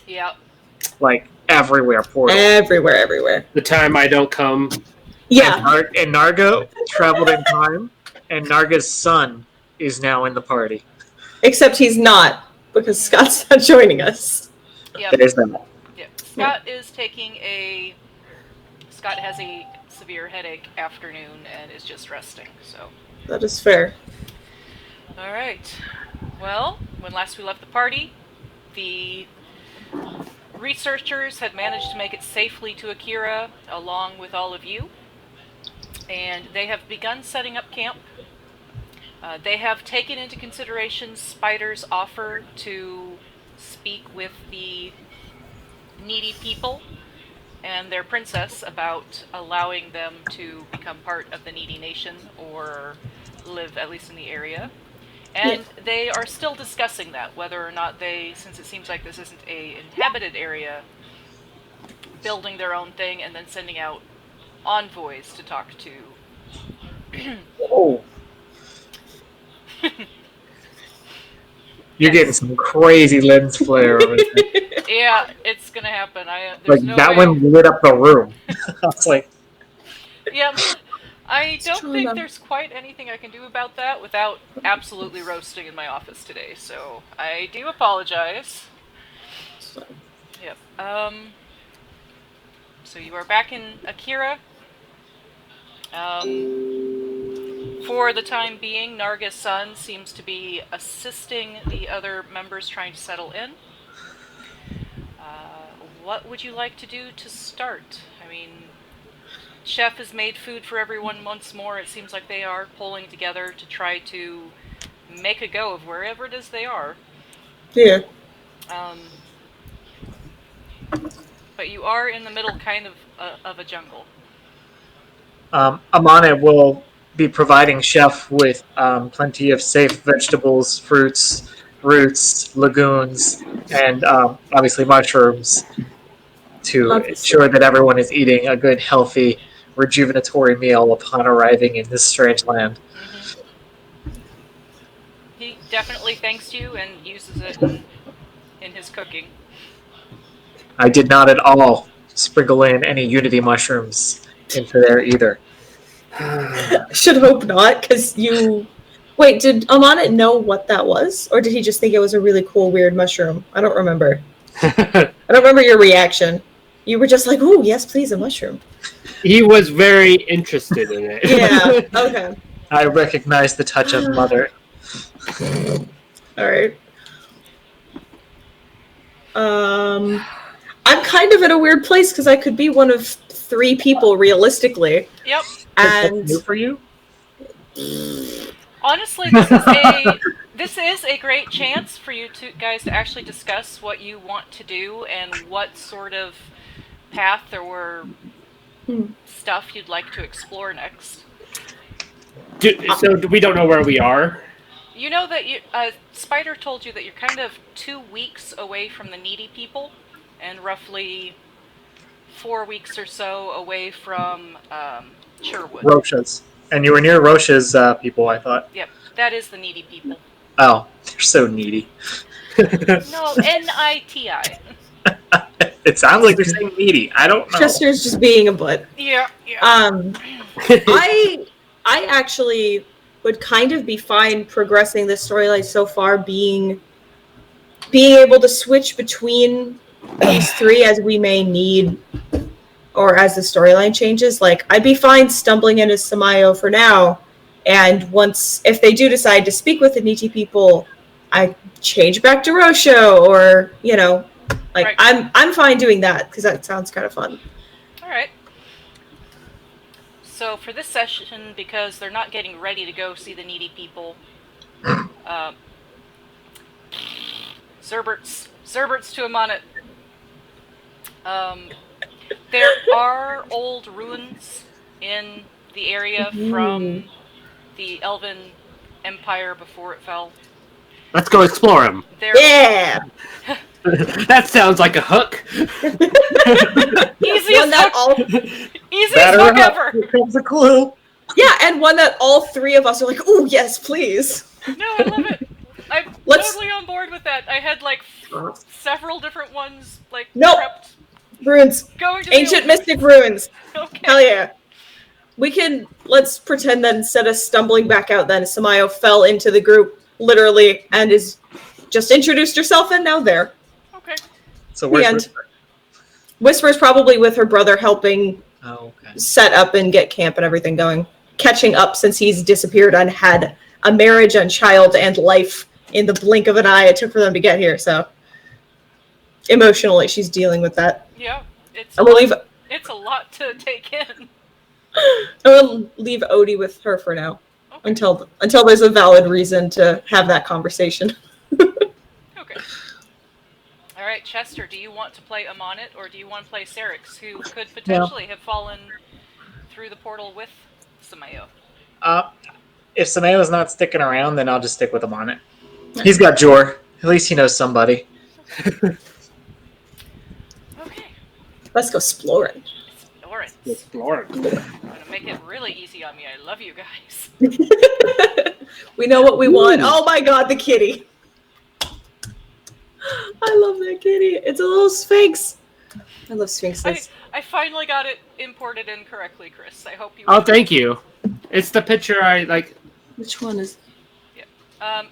Yeah. Like, everywhere portal. Everywhere. The time I don't come. Yeah. And Narga traveled in time, and Narga's son is now in the party. Except he's not, because Scott's not joining us. Yep. There's that. Yep. Scott is taking a... Scott has a severe headache afternoon and is just resting, so... That is fair. Alright. Well, when last we left the party, the researchers had managed to make it safely to Akira, along with all of you. And they have begun setting up camp. They have taken into consideration Spider's offer to speak with the needy people and their princess about allowing them to become part of the needy nation or live at least in the area. And they are still discussing that, whether or not they, since it seems like this isn't a inhabited area, building their own thing and then sending out envoys to talk to. Oh. You're getting some crazy lens flare over there. Yeah, it's gonna happen. Like, no that way. one lit up the room. I was like... Yeah, I don't true think enough. there's quite anything I can do about that without absolutely roasting in my office today, so I do apologize. Yep. So you are back in Akira. For the time being, Narga's son seems to be assisting the other members trying to settle in. What would you like to do to start? I mean, Chef has made food for everyone once more. It seems like they are pulling together to try to make a go of wherever it is they are. Yeah. But you are in the middle kind of a jungle. Amana will be providing Chef with plenty of safe vegetables, fruits, roots, lagoons, and obviously mushrooms to ensure that everyone is eating a good, healthy, rejuvenatory meal upon arriving in this strange land. Mm-hmm. He definitely thanks you and uses it in his cooking. I did not at all sprinkle in any Unity mushrooms into there either. I should hope not, because you... Wait, did Amana know what that was? Or did he just think it was a really cool, weird mushroom? I don't remember. I don't remember your reaction. You were just like, ooh, yes, please, a mushroom. He was very interested in it. Yeah, okay. I recognize the touch of mother. Alright. I'm kind of in a weird place, because I could be one of 3 people, realistically. Yep. And... New for you? Honestly, this is a great chance for you guys to actually discuss what you want to do and what sort of path or stuff you'd like to explore next. So we don't know where we are? You know that Spider told you that you're kind of 2 weeks away from the needy people and roughly 4 weeks or so away from Sherwood. Roche's. And you were near Roche's people, I thought. Yep, that is the needy people. Oh, they're so needy. No, N-I-T-I. It sounds like they're saying needy. I don't know. Chester's just being a butt. Yeah. I actually would kind of be fine progressing this storyline so far, being able to switch between these 3 as we may need, or as the storyline changes. Like, I'd be fine stumbling into Samayo for now, and if they do decide to speak with the needy people, I change back to Rosho, or, like, right. I'm fine doing that, because that sounds kind of fun. Alright. So for this session, because they're not getting ready to go see the needy people, Zerberts to Amonit. There are old ruins in the area from the Elven Empire before it fell. Let's go explore them. Yeah! That sounds like a hook. Easiest hook ever. Here comes a clue. Yeah, and one that all 3 of us are like, ooh, yes, please. No, I love it. I'm Let's- totally on board with that. I had like several different ones like Nope. prepped. Ruins. Going to the Ancient old- mystic ruins. Okay. Hell yeah. Let's pretend that instead of stumbling back out, then Samayo fell into the group, literally, and is just introduced herself and now there. Okay. So where's end. Whisper? Whisper's probably with her brother helping Oh, okay. set up and get camp and everything going. Catching up since he's disappeared and had a marriage and child and life in the blink of an eye it took for them to get here, so emotionally she's dealing with that. Yeah. It's And it's a lot to take in. we'll leave Odie with her for now. Okay. Until there's a valid reason to have that conversation. Okay. All right, Chester, do you want to play Amonit or do you want to play Serix, who could potentially have fallen through the portal with Samayo? If Samayo's not sticking around, then I'll just stick with him on it. He's got Jor. At least he knows somebody. Okay. Let's go exploring. Lawrence. Lord. I'm gonna make it really easy on me. I love you guys. We know what we want. Oh my god, the kitty. I love that kitty. It's a little sphinx. I love sphinxes. I finally got it imported in correctly, Chris. I hope you. Oh, thank you. It's the picture I like. Which one is? Um,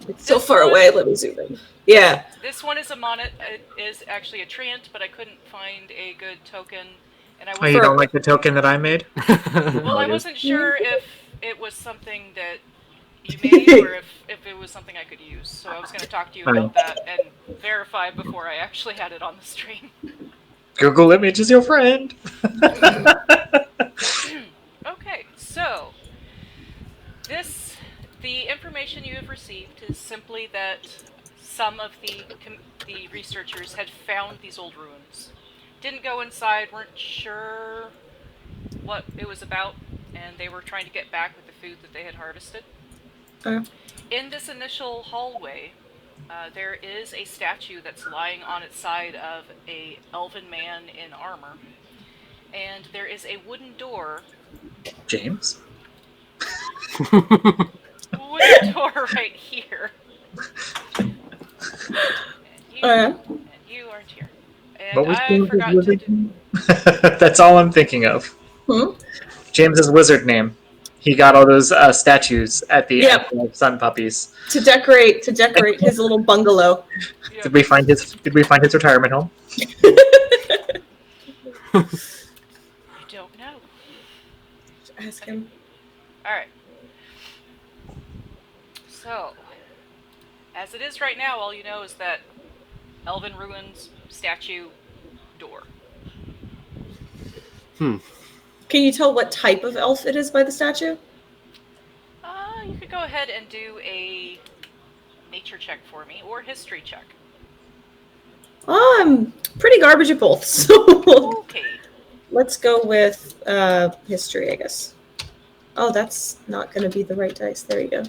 It's so far away. Let me zoom in. Yeah. This one is Amonit. It is actually a treant, but I couldn't find a good token, and I Oh, wasn't. you don't like the token that I made? Well, I wasn't sure if it was something that you made or if it was something I could use. So I was going to talk to you about that and verify before I actually had it on the stream. Google image is your friend. Okay, so the information you have received is simply that some of the researchers had found these old ruins. Didn't go inside, weren't sure what it was about, and they were trying to get back with the food that they had harvested. In this initial hallway, there is a statue that's lying on its side of a elven man in armor, and there is a wooden door. James? Wooden door right here. And you aren't here. And What was I James's forgot to wizard do. name? That's all I'm thinking of. James's wizard name. He got all those statues at the end of Sun Puppies. To decorate his little bungalow. Yeah. Did we find his retirement home? I don't know. Ask him. Alright. So, as it is right now, all you know is that Elven Ruins, statue, door. Can you tell what type of elf it is by the statue? You could go ahead and do a nature check for me, or history check. I'm pretty garbage at both, so Okay. let's go with history, I guess. Oh, that's not going to be the right dice. There you go.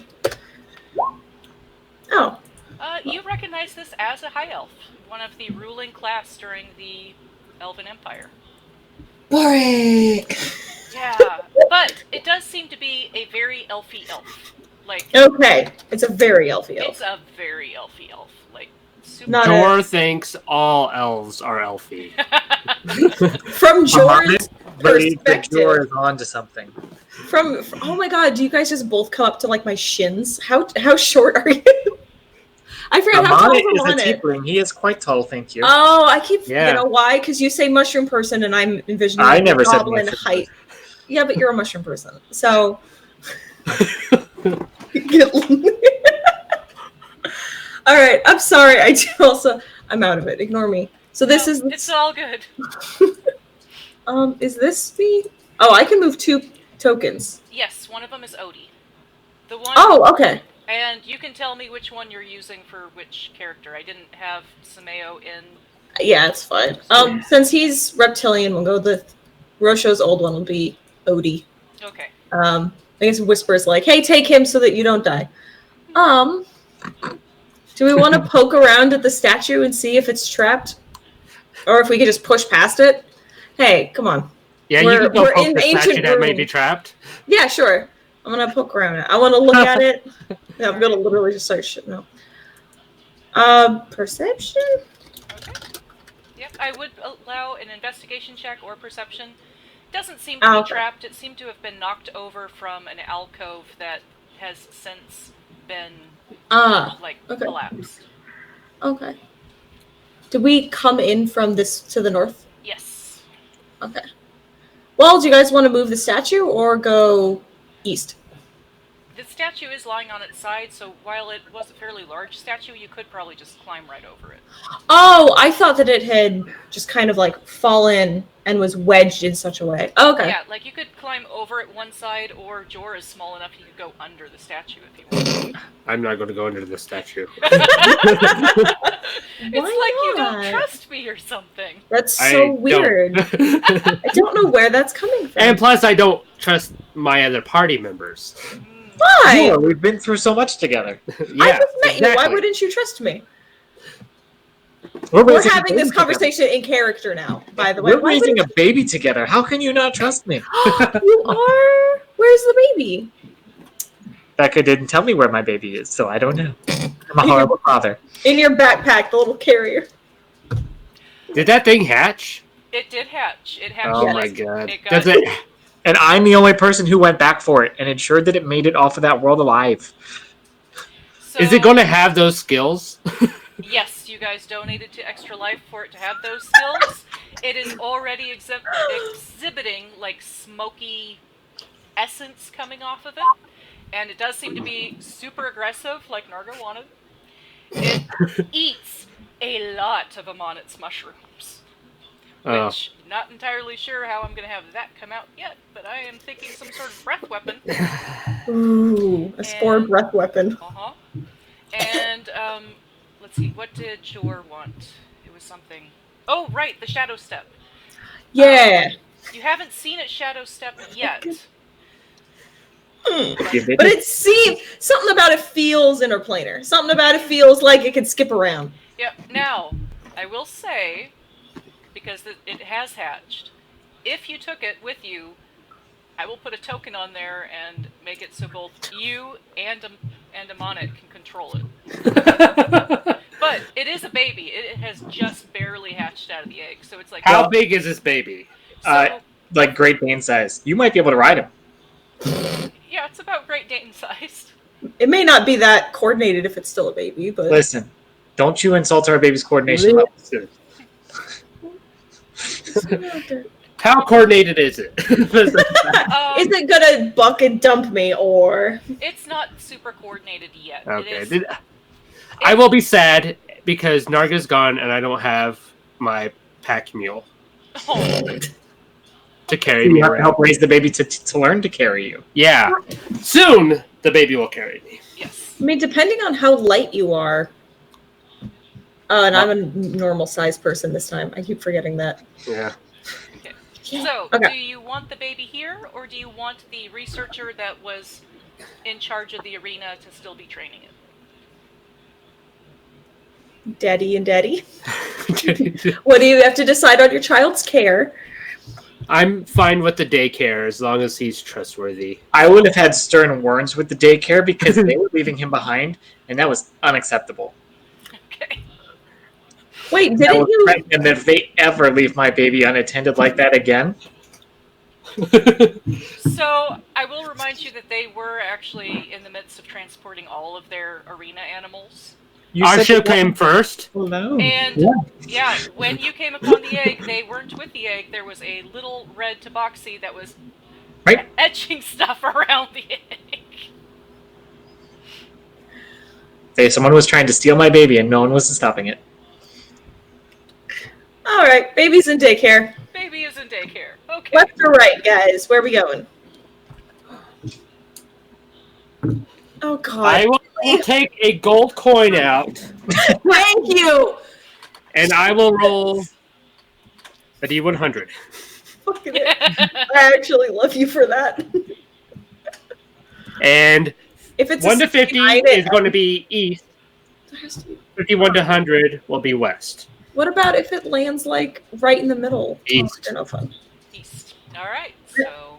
Oh. You recognize this as a High Elf, one of the ruling class during the Elven Empire. Boring. Yeah, but it does seem to be a very elfy elf. Like, Okay, it's a very elfy elf. it's a very elfy elf. Like, super. Not Jor thinks all elves are elfy. From Jor's Believe that Jor perspective. is on to something. From oh my god, do you guys just both come up to like my shins? How short are you? I forgot how tall Amonit is is a Amonit. tiefling. He is quite tall, thank you. Oh, I keep Yeah. you know why? Because you say mushroom person, and I'm envisioning I like, never said goblin mushroom height. Yeah, but you're a mushroom person, so. All right, I'm sorry. I'm out of it. Ignore me. So this No, is It's all good. is this me? Oh, I can move 2 tokens. Yes, one of them is Odie. The one. Oh, okay. And you can tell me which one you're using for which character. I didn't have Sameo in. Yeah, it's fine. Since he's reptilian, we'll go with Rosho's old one will be Odie. Okay. I guess Whisper's like, hey, take him so that you don't die. Do we want to poke around at the statue and see if it's trapped? Or if we could just push past it? Hey, come on. Yeah, We're- you can go we're poke in the ancient statue that may ruin. be trapped. Yeah, sure. I'm going to poke around it. I want to look at it. Yeah, I'm going to literally just start shit. No. Perception? Okay. Yep, I would allow an investigation check or perception. Doesn't seem to be Okay. trapped. It seemed to have been knocked over from an alcove that has since been, Okay. collapsed. Okay. Did we come in from this to the north? Yes. Okay. Well, do you guys want to move the statue or go east? The statue is lying on its side, so while it was a fairly large statue, you could probably just climb right over it. Oh, I thought that it had just kind of like fallen and was wedged in such a way. Okay. Yeah, like you could climb over it one side, or Jor is small enough he could go under the statue if he wanted. I'm not going to go under the statue. It's Why like you don't not? trust me or something. That's so weird. I don't know where that's coming from. And plus, I don't trust my other party members. Why? Sure, we've been through so much together. I just met you. Why wouldn't you trust me? We're We're raising a having this baby conversation in character now, by the way. together. We're raising a baby together. How can you not trust me? You are? Where's the baby? Becca didn't tell me where my baby is, so I don't know. I'm a horrible father. In your backpack, the little carrier. Did that thing hatch? It did hatch. It hatched. Oh my like, god. It got, Does it? And I'm the only person who went back for it and ensured that it made it off of that world alive. So, Is it going to have those skills? Yes, you guys donated to Extra Life for it to have those skills. It is already exhibiting like smoky essence coming off of it, and it does seem to be super aggressive, like Narga wanted. It eats a lot of Amonit's mushrooms, which not entirely sure how I'm going to have that come out yet, but I am thinking some sort of breath weapon. Ooh, a spore breath weapon. Uh-huh. And, let's see, what did Jor want? It was something... Oh, right, the Shadow Step. Yeah. You haven't seen it Shadow Step yet. But it seems... Something about it feels interplanar. Something about it feels like it can skip around. Yeah, now, I will say, because it has hatched, if you took it with you, I will put a token on there and make it so both you and Amonit can control it. But it is a baby. It has just barely hatched out of the egg, so it's like... How big is this baby? So, Like Great Dane size. You might be able to ride him. yeah, it's about Great Dane sized. It may not be that coordinated if it's still a baby, but... Listen, don't you insult our baby's coordination levels. How coordinated is it? Is it gonna buck and dump me, or... It's not super coordinated yet. Okay. I will be sad because Narga's gone and I don't have my pack mule to carry me You have to around. help raise the baby to learn to carry you. Yeah. Soon the baby will carry me. Yes. I mean, depending on how light you are... and I'm a normal-sized person this time. I keep forgetting that. Yeah. So, Okay. do you want the baby here, or do you want the researcher that was in charge of the arena to still be training it? Daddy and daddy. What do you have to decide on your child's care? I'm fine with the daycare as long as he's trustworthy. I would have had stern words with the daycare because they were leaving him behind, and that was unacceptable. Okay. Wait, I didn't will you... threaten them that if they ever leave my baby unattended like that again, So, I will remind you that they were actually in the midst of transporting all of their arena animals. you Our said ship you came first. alone. And, yeah, when you came upon the egg, they weren't with the egg. There was a little red tabaxi that was Right. etching stuff around the egg. Hey, someone was trying to steal my baby, and no one was stopping it. All right, baby's in daycare. Baby is in daycare. Okay. Left or right, guys? Where are we going? Oh, God. I will take a gold coin out Thank you! and I will roll a D100. Fucking it. I actually love you for that. And If it's 1 a to 50 69, is going to be east. there has to be- 51 to 100 will be west. What about if it lands, like, right in the middle? East. Oh, they're no fun. East. All right. So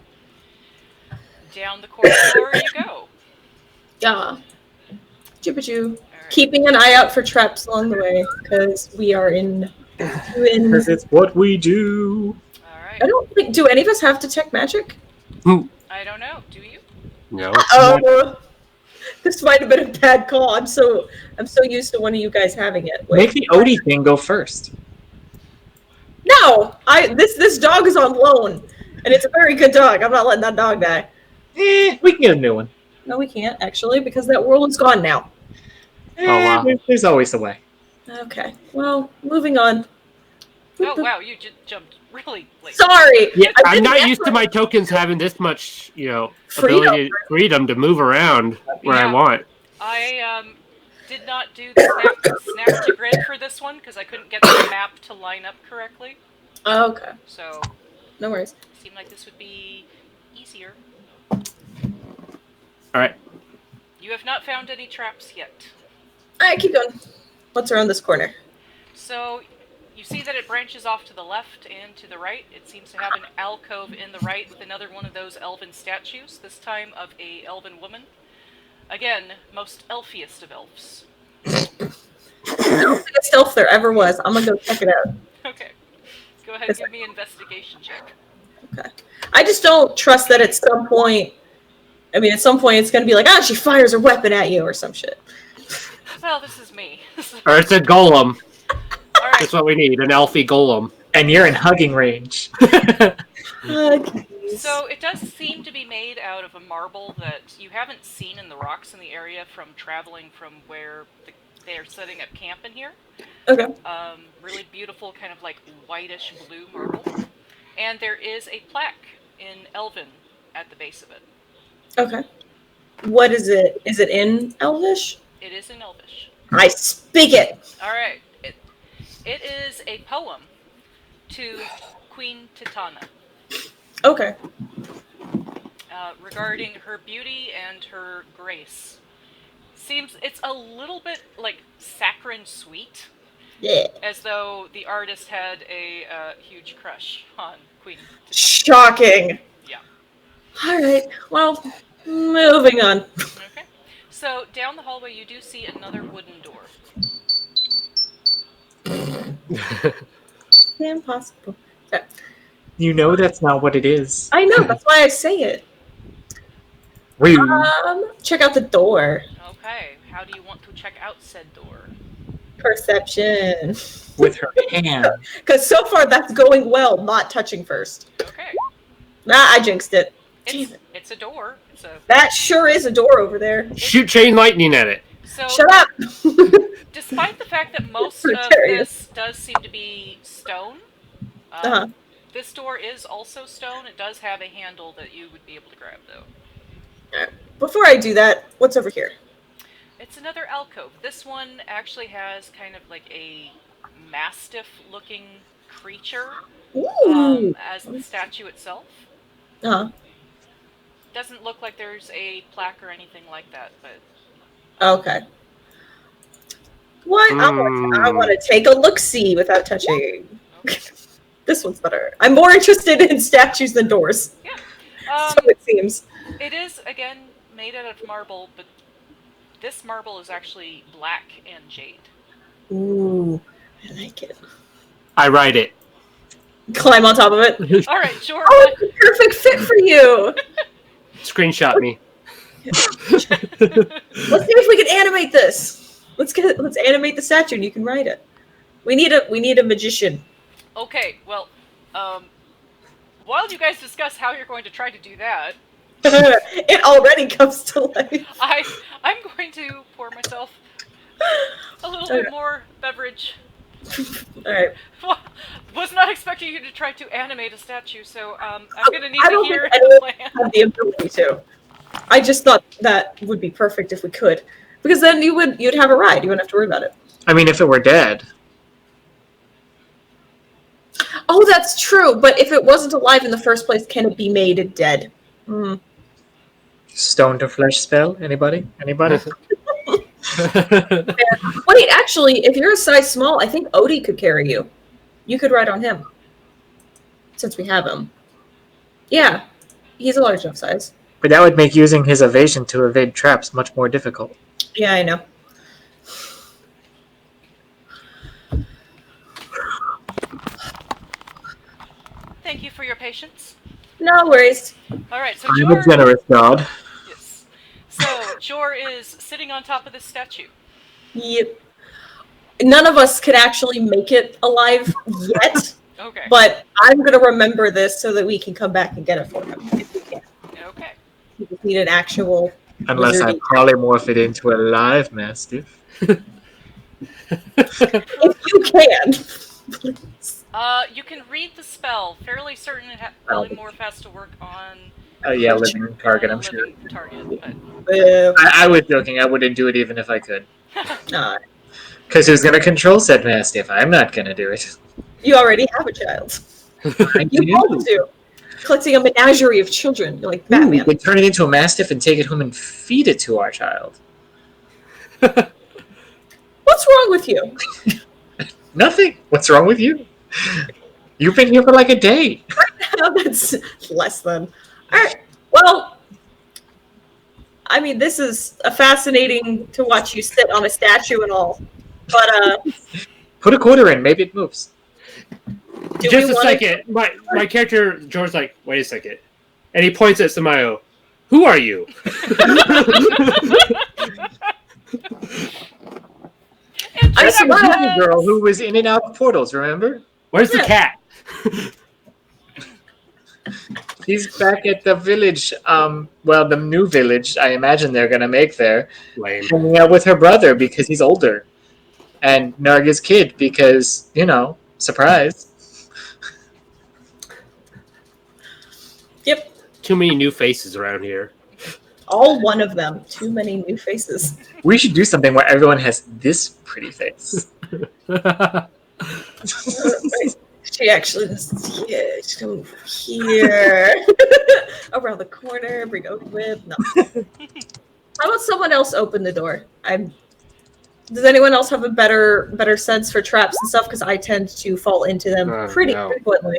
down the corridor you go. Yeah. Chipachoo. All Keeping an eye out for traps along the way, because we are in. Because it's what we do. All right. I don't think. Do any of us have detect magic? I don't know. Do you? No. Oh, this might have been a bad call. I'm so used to one of you guys having it. Make the Odie thing go first. No, this dog is on loan, and it's a very good dog. I'm not letting that dog die. We can get a new one. No, we can't actually, because that world is gone now. wow. There's always a way. Okay, well, moving on. Oh wow, you just jumped really late. Sorry. Yeah, I I'm not didn't used to my tokens having this much, Freedom. freedom to move around where I Yeah. want. I did not do the snap to grid for this one because I couldn't get the map to line up correctly. Oh, okay, So no worries. it seemed like this would be easier. All right. You have not found any traps yet. All right, keep going. What's around this corner? So you see that it branches off to the left and to the right. It seems to have an alcove in the right with another one of those elven statues, this time of a elven woman. Again, most elfiest of elves. Biggest elf there ever was. I'm gonna go check it out. Okay. Go ahead and give me an investigation check. Okay. I just don't trust that at some point. I mean, at some point it's gonna be like, she fires her weapon at you or some shit. Well, this is me. Or it's a golem. All right. That's what we need, an elfie golem. And you're in hugging range. So it does seem to be made out of a marble that you haven't seen in the rocks in the area from traveling from where they're setting up camp in here. Okay. Really beautiful, kind of like whitish blue marble. And there is a plaque in Elven at the base of it. Okay. What is it? Is it in Elvish? It is in Elvish. I speak it. All right. It is a poem to Queen Titana. Okay. Regarding her beauty and her grace. Seems it's a little bit like saccharine sweet, Yeah. as though the artist had a huge crush on Queen Titana. Shocking. Yeah. All right. Well, moving on. Okay. So down the hallway, you do see another wooden door. Impossible. Okay. You know that's not what it is. I know. That's why I say it. Rude. Check out the door. Okay. How do you want to check out said door? Perception. With her hand. Because so far that's going well. Not touching first. Okay. Nah, I jinxed it. It's a door. It's a That sure is a door over there. Shoot chain lightning at it. so. Shut up. Despite the fact that most of Precarious. this does seem to be stone, Uh-huh. this door is also stone. It does have a handle that you would be able to grab, though. Before I do that, what's over here? It's another alcove. This one actually has kind of like a mastiff-looking creature Ooh. as the statue itself. Uh-huh. Doesn't look like there's a plaque or anything like that, but Okay. What? I want to take a look-see without touching. okay. This one's better. I'm more interested in statues than doors. Yeah. So it seems. It is, again, made out of marble, but this marble is actually black and jade. Ooh, I like it. I ride it. Climb on top of it. All right, sure. Oh, it's a perfect fit for you. Screenshot me. Let's see if we can animate this. Let's animate the statue and you can ride it. We need a magician. Okay, well, while you guys discuss how you're going to try to do that, It already comes to life. I'm going to pour myself a little bit more beverage. All right. Was not expecting you to try to animate a statue, so I'm going to need I to don't hear think the anyone plan. had the ability to. I just thought that would be perfect if we could, because then you'd have a ride. You wouldn't have to worry about it. I mean, if it were dead. Oh, that's true. But if it wasn't alive in the first place, can it be made dead? Hmm. Stone to flesh spell? Anybody? Anybody? Wait, actually, if you're a size small, I think Odie could carry you. You could ride on him, since we have him. Yeah, he's a large enough size. But that would make using his evasion to evade traps much more difficult. Yeah, I know. Thank you for your patience. No worries. All right, so I'm Jor. a generous god. Yes. So Jor is sitting on top of this statue. Yep. None of us could actually make it alive yet, Okay. but I'm gonna remember this so that we can come back and get it for him if we can. Okay. We just need an actual Unless I wizardy. polymorph it into a live mastiff. If you can, please. You can read the spell. Fairly certain polymorph has to work on Oh yeah, living target, a I'm sure. living target, but I was joking, I wouldn't do it even if I could. Nah, Because who's gonna control said mastiff? I'm not gonna do it. you already have a child. I You do. both do. Collecting a menagerie of children. You're like Ooh, Batman. we turn it into a mastiff and take it home and feed it to our child. What's wrong with you? Nothing. What's wrong with you? You've been here for like a day. That's less than. Alright. Well, I mean, this is a fascinating to watch you sit on a statue and all. But Put a quarter in, maybe it moves. do Just we a wanna- second. My character, George's like, wait a second. And he points at Samayo. Who are you? I'm That's the surprised. Disney girl who was in and out of portals, remember? Where's the cat? He's back at the village, well, the new village I imagine they're gonna make there. Lame. Hanging out with her brother because he's older. And Narga's kid because, surprise. Yep. Too many new faces around here. All one of them. Too many new faces. We should do something where everyone has this pretty face. She actually just, yeah, she's come over here. Around the corner, bring a whip. No. How about someone else open the door? Does anyone else have a better sense for traps and stuff? Because I tend to fall into them pretty No. frequently.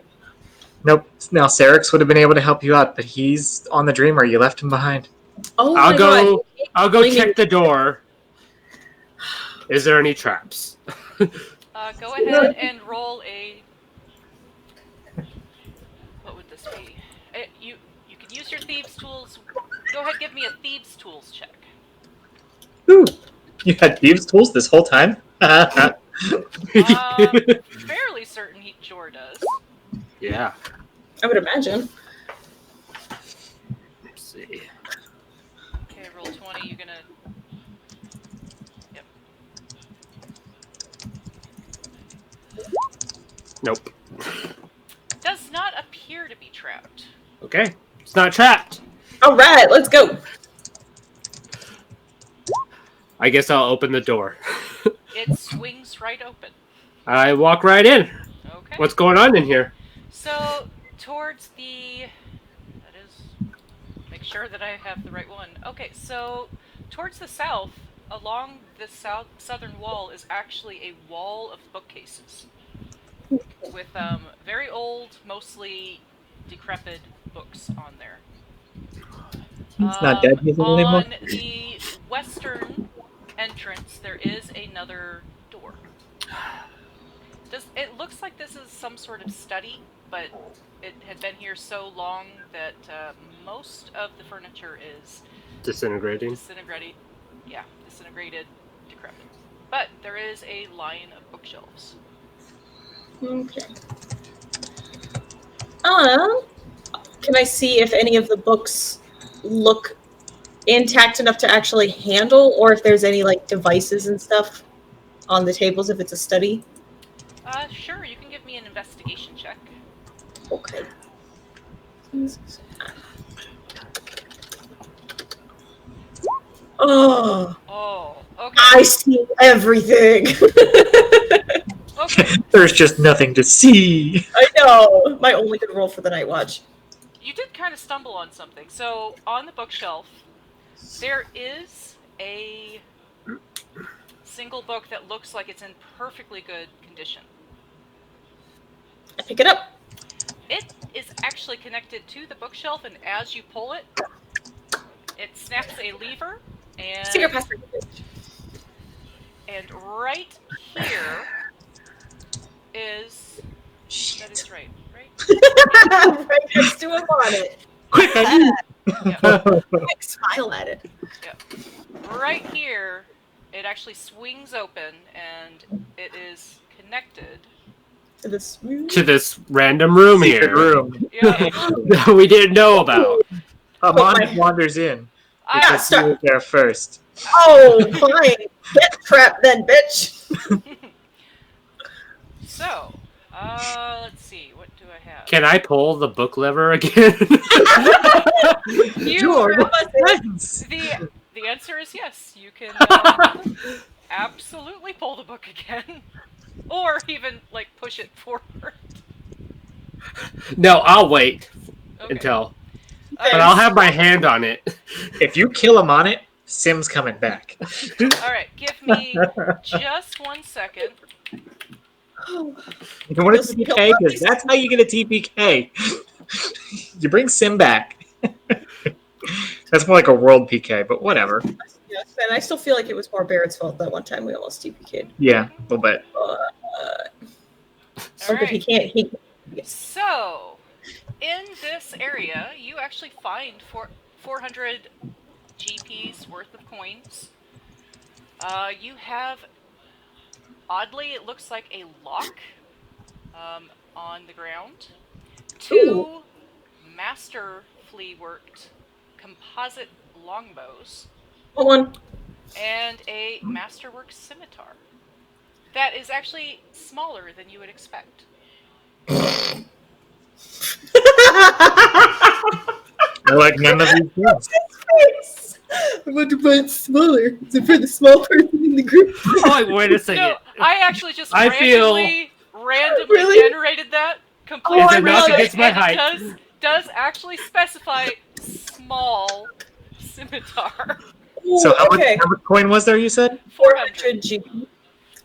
Nope. Now, Syrinx would have been able to help you out, but he's on the dreamer. You left him behind. Oh I'll my go. god. I'll go Blaming- check the door. Is there any traps? Go ahead and roll a. What would this be? You can use your thieves' tools. Go ahead, give me a thieves' tools check. Ooh, you had thieves' tools this whole time? Fairly certain Jor does. Yeah. I would imagine. Let's see. Okay, roll 20. You're gonna. Yep. Nope. Does not appear to be trapped. Okay. It's not trapped. All right, let's go. I guess I'll open the door. It swings right open. I walk right in. Okay. What's going on in here? So, towards the. That is. Make sure that I have the right one. Okay, so towards the south, along the southern wall, is actually a wall of bookcases with very old, mostly decrepit books on there. He's not dead, he's only On more. the western entrance, there is another door. It looks like this is some sort of study, but it had been here so long that most of the furniture is Disintegrating. disintegrated, decrepit. But there is a line of bookshelves. Okay. Can I see if any of the books look intact enough to actually handle, or if there's any like devices and stuff on the tables if it's a study? Sure, you can give me an investigation check. Okay. Oh, Oh, okay. I see everything. Okay, There's just nothing to see. I know. My only good roll for the night watch. you did kind of stumble on something. So, on the bookshelf, there is a single book that looks like it's in perfectly good condition. I pick it up. It is actually connected to the bookshelf, and as you pull it, it snaps a lever, Secret password. and right here is... That is right Right next to him on it. Quick, I need. Quick, smile at it. Right here, it actually swings open and it is connected. To this. To this random room Secret here room. Yeah. that we didn't know about. Amon wanders in I, because he was there first. Oh, fine. Get trapped then, bitch. so, let's see. What do I have? Can I pull the book lever again? You, George, the answer is yes. You can absolutely pull the book again, or even like push it forward. No, I'll wait Okay. until. Uh, But I'll have my hand on it. If you kill him on it, Sim's coming back. All right, give me just 1 second. You want a TPK? Because that's how you get a TPK. You bring Sim back. That's more like a world PK, but whatever. Yes, and I still feel like it was more Barrett's fault that one time we almost TPK'd. Yeah, a little bit. So good, he can't. So, in this area, you actually find 400 GPs worth of coins. You have, oddly, it looks like a lock on the ground. 2 masterfully worked composite longbows. One. And a masterwork scimitar. That is actually smaller than you would expect. I like none of these things. I want to find smaller. Is it for the small person in the group? Oh, wait a second. No, I actually just I randomly Really? generated that completely. Oh, I enough really- against my and height. it does actually specify small scimitar. So how okay. much coin was there, you said? 400 GP.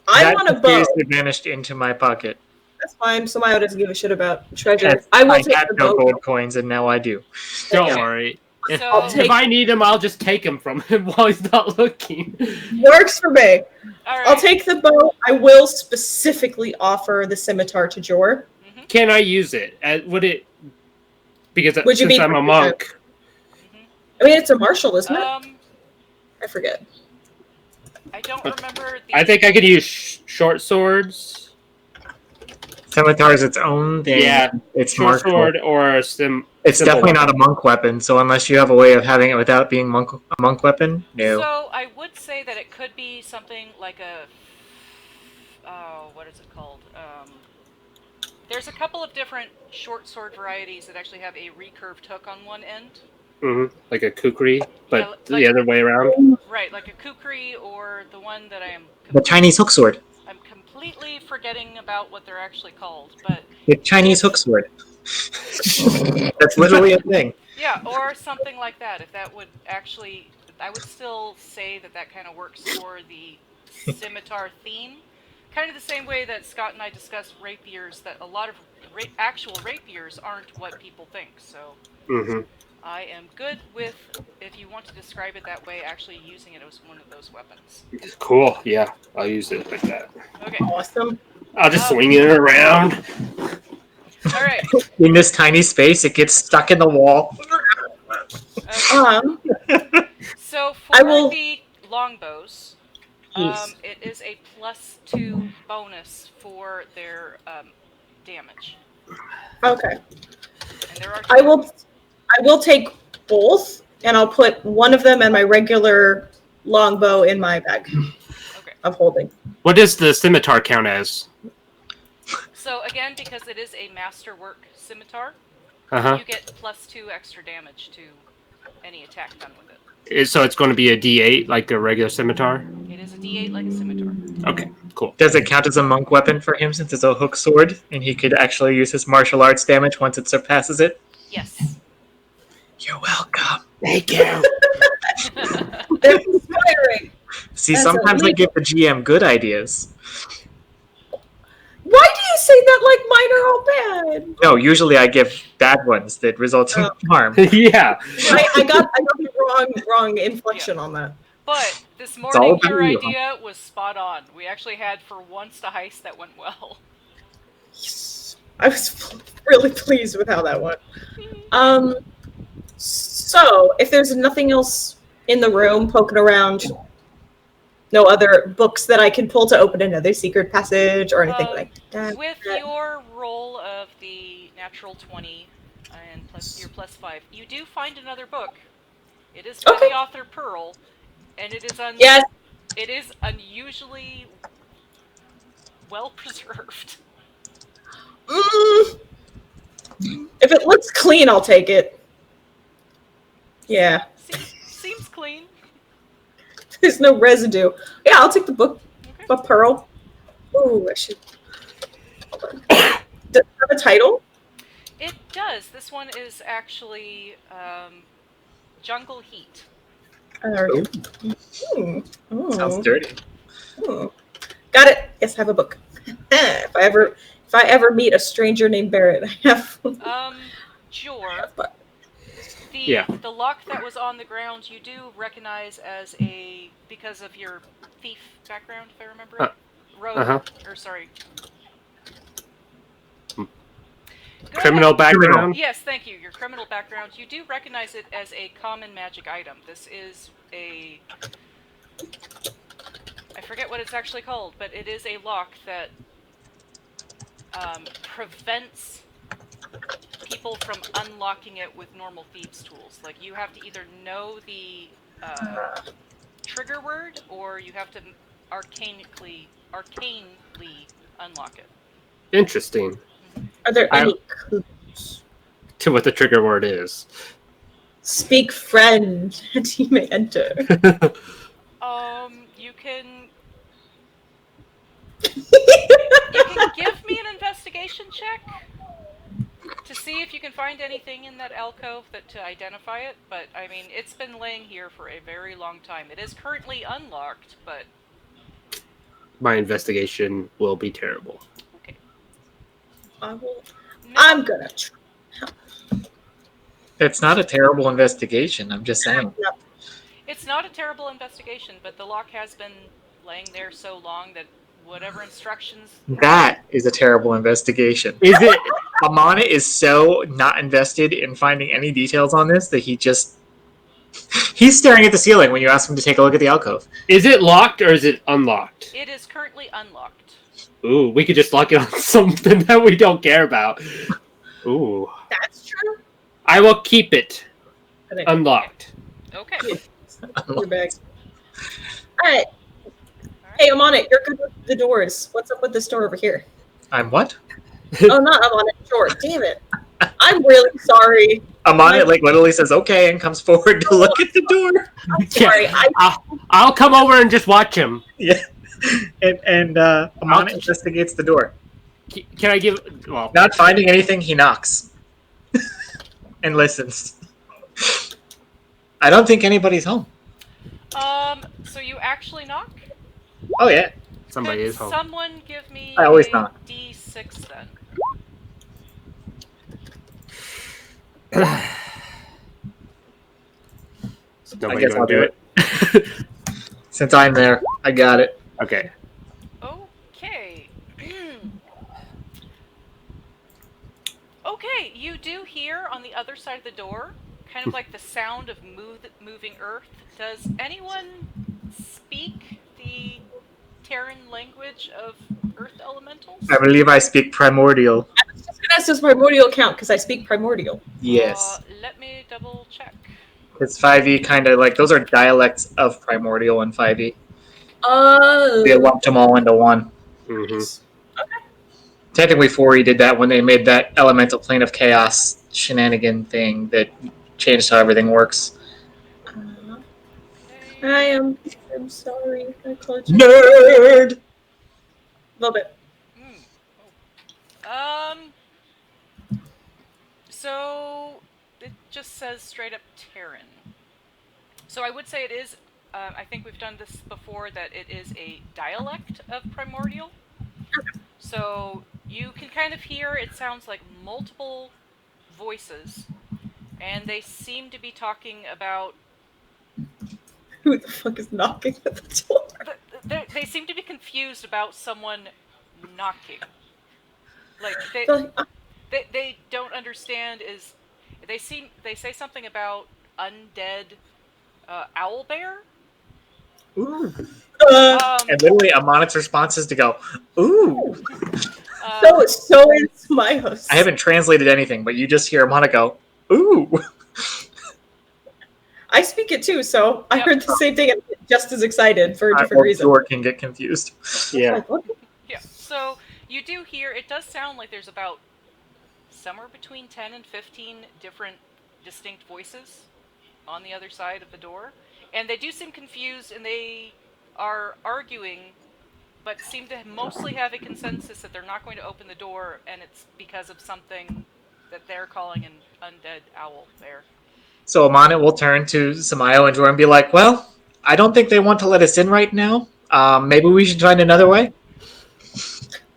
I want a bow. mysteriously vanished into my pocket. That's fine. Somehow doesn't give a shit about treasure. Yes, I will I take had the no bow. gold coins, and now I do. Don't Okay. worry. If, So, if I need him, I'll just take him from him while he's not looking. Works for me. all right. I'll take the bow. I will specifically offer the scimitar to Jor. Mhm, Can I use it? Would it? Because Would you since be I'm a monk. mhm. I mean, it's a martial, isn't it? I forget. I don't remember the. I think I could use short swords. Scimitar is its own thing. Yeah, It's Short marked. sword or a sim. It's simple definitely not a weapon. monk weapon. So unless you have a way of having it without being a monk weapon, no. So I would say that it could be something like a. Oh, what is it called? There's a couple of different short sword varieties that actually have a recurved hook on one end. Like a kukri, but Yeah, like- the other way around. Right, like a kukri or the one that I am. The Chinese hook sword. I'm completely forgetting about what they're actually called, but The Chinese hook sword. That's literally a thing. yeah, or something like that. If that would actually, I would still say that that kind of works for the scimitar theme. Kind of the same way that Scott and I discussed rapiers, that a lot of actual rapiers aren't what people think. So I am good with, if you want to describe it that way, actually using it as one of those weapons. Cool. Yeah, I'll use it like that. Okay, Awesome. I'll just swing it around. all right. In this tiny space, it gets stuck in the wall. Okay. So for I will- the longbows, it is a +2 bonus for their damage. Okay. And there are I will take both, and I'll put one of them and my regular longbow in my bag Okay. of holding. What does the scimitar count as? So again, because it is a masterwork scimitar, Uh-huh. you get +2 extra damage to any attack done with it. So it's going to be a D8 like a regular scimitar? It is a D8 like a scimitar. Okay, cool. Does it count as a monk weapon for him since it's a hook sword, and he could actually use his martial arts damage once it surpasses it? Yes. You're welcome. Thank you. That's inspiring. See, That's sometimes I elite. give the GM good ideas. Why do you say that like mine are all bad? No, usually I give bad ones that result in harm. Yeah. I got the wrong inflection on that. But this all morning, about your you. idea was spot on. We actually had, for once, a heist that went well. Yes. I was really pleased with how that went. So if there's nothing else in the room poking around, no other books that I can pull to open another secret passage or anything like that. With your roll of the natural 20 and your +5, you do find another book. It is by the author Pearl, and it is it is unusually well preserved. If it looks clean, I'll take it. Yeah. Seems clean. There's no residue. Yeah, I'll take the book. Okay. A Pearl. Ooh, I should. Does it have a title? It does. This one is actually Jungle Heat. Sounds dirty. Got it. Yes, I have a book. If I ever meet a stranger named Barrett, I have. Sure. But the lock that was on the ground, you do recognize as because of your thief background, if I remember. Rogue, or sorry. Criminal background? Yes, thank you. Your criminal background. You do recognize it as a common magic item. This is I forget what it's actually called, but it is a lock that prevents people from unlocking it with normal thieves' tools. Like, you have to either know the trigger word, or you have to arcanely unlock it. Interesting. Are there any clues to what the trigger word is? Speak friend, and you may enter. You can give me an investigation check to see if you can find anything in that alcove to identify it, but I mean, it's been laying here for a very long time. It is currently unlocked, but my investigation will be terrible. Okay. I'm gonna try. It's not a terrible investigation, I'm just saying. No. It's not a terrible investigation, but the lock has been laying there so long that whatever instructions... That is a terrible investigation. Is it? Amana is so not invested in finding any details on this that he's staring at the ceiling when you ask him to take a look at the alcove. Is it locked or is it unlocked? It is currently unlocked. Ooh, we could just lock it on something that we don't care about. Ooh. That's true. I will keep it unlocked. Okay. Your bag. Alright. Hey, I'm on it. You're good with the doors. What's up with this door over here? I'm what? Oh, not I'm on it. Sure. Damn it. I'm really sorry. Amana literally says okay and comes forward to look at the door. I'm sorry. I'll come over and just watch him. Yeah. And Amana investigates the door. Can I give... Well, not finding anything, he knocks. And listens. I don't think anybody's home. So you actually knock? Oh, yeah. Somebody is home. Someone give me I always knock. D6 then. I guess I'll do it. Since I'm there, I got it. Okay. Okay. Okay, you do hear on the other side of the door, kind of like the sound of moving earth. Does anyone speak the Terran language of earth elementals? I believe I speak primordial. I was just going to ask, does primordial count? Because I speak primordial. Yes. Let me double check. It's 5e, kind of like, those are dialects of primordial in 5e. Oh. They lumped them all into one. Mm-hmm. Okay. Technically, 4e did that when they made that elemental plane of chaos shenanigan thing that changed how everything works. I'm sorry. I called you. Nerd! A little bit. So it just says straight up Terran. So I would say it is, I think we've done this before, that it is a dialect of primordial. So you can kind of hear, it sounds like multiple voices, and they seem to be talking about... Who the fuck is knocking at the door? They seem to be confused about someone knocking. Like, they understand is they say something about undead owl bear. Ooh. Uh, And literally, Amonit's response is to go, ooh. so is my host. I haven't translated anything, but you just hear Amonit go, ooh. I speak it too, so I Yep. heard the same thing and I'm just as excited for a different Or reason. Jor can get confused. Yeah. Like, what? Yeah. So you do hear. It does sound like there's about somewhere between 10 and 15 different distinct voices on the other side of the door, and they do seem confused, and they are arguing, but seem to mostly have a consensus that they're not going to open the door, and it's because of something that they're calling an undead owl bear. So Amonit will turn to Samayo and Jor and be like, well, I don't think they want to let us in right now. Maybe we should find another way.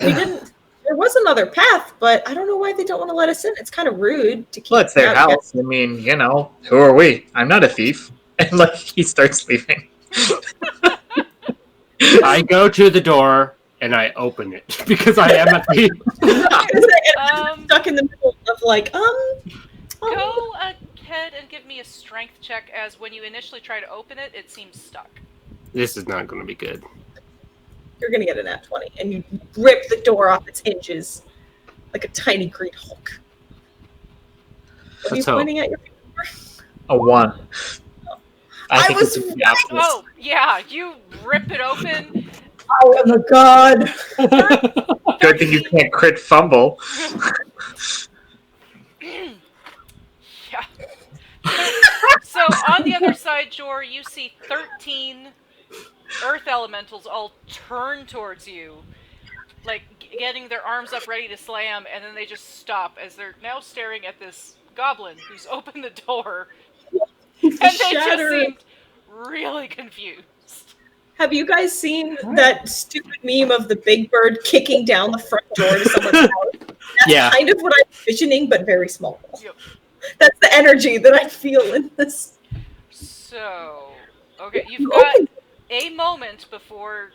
We didn't. There was another path, but I don't know why they don't want to let us in. It's kind of rude to keep. Well, it's their out. house. I mean, who are we? I'm not a thief. And like he starts leaving. I go to the door and I open it because I am a thief. I'm stuck in the middle of like, Go ahead and give me a strength check, as when you initially try to open it, it seems stuck. This is not going to be good. You're gonna get a nat 20, and you rip the door off its hinges like a tiny green Hulk. What are you Let's hope. pointing at your? A 1. I think was it's the opposite. Oh, yeah, you rip it open. I am a god. Good thing you can't crit fumble. Yeah. So on the other side, Jor, you see 13 earth elementals all turn towards you, like getting their arms up ready to slam, and then they just stop as they're now staring at this goblin who's opened the door, and they just Shatter. seemed really confused. Have you guys seen that stupid meme of the big bird kicking down the front door to someone's house? That's Yeah. kind of what I'm envisioning, but very small. Yep. That's the energy that I feel in this. So, okay, you've got a moment before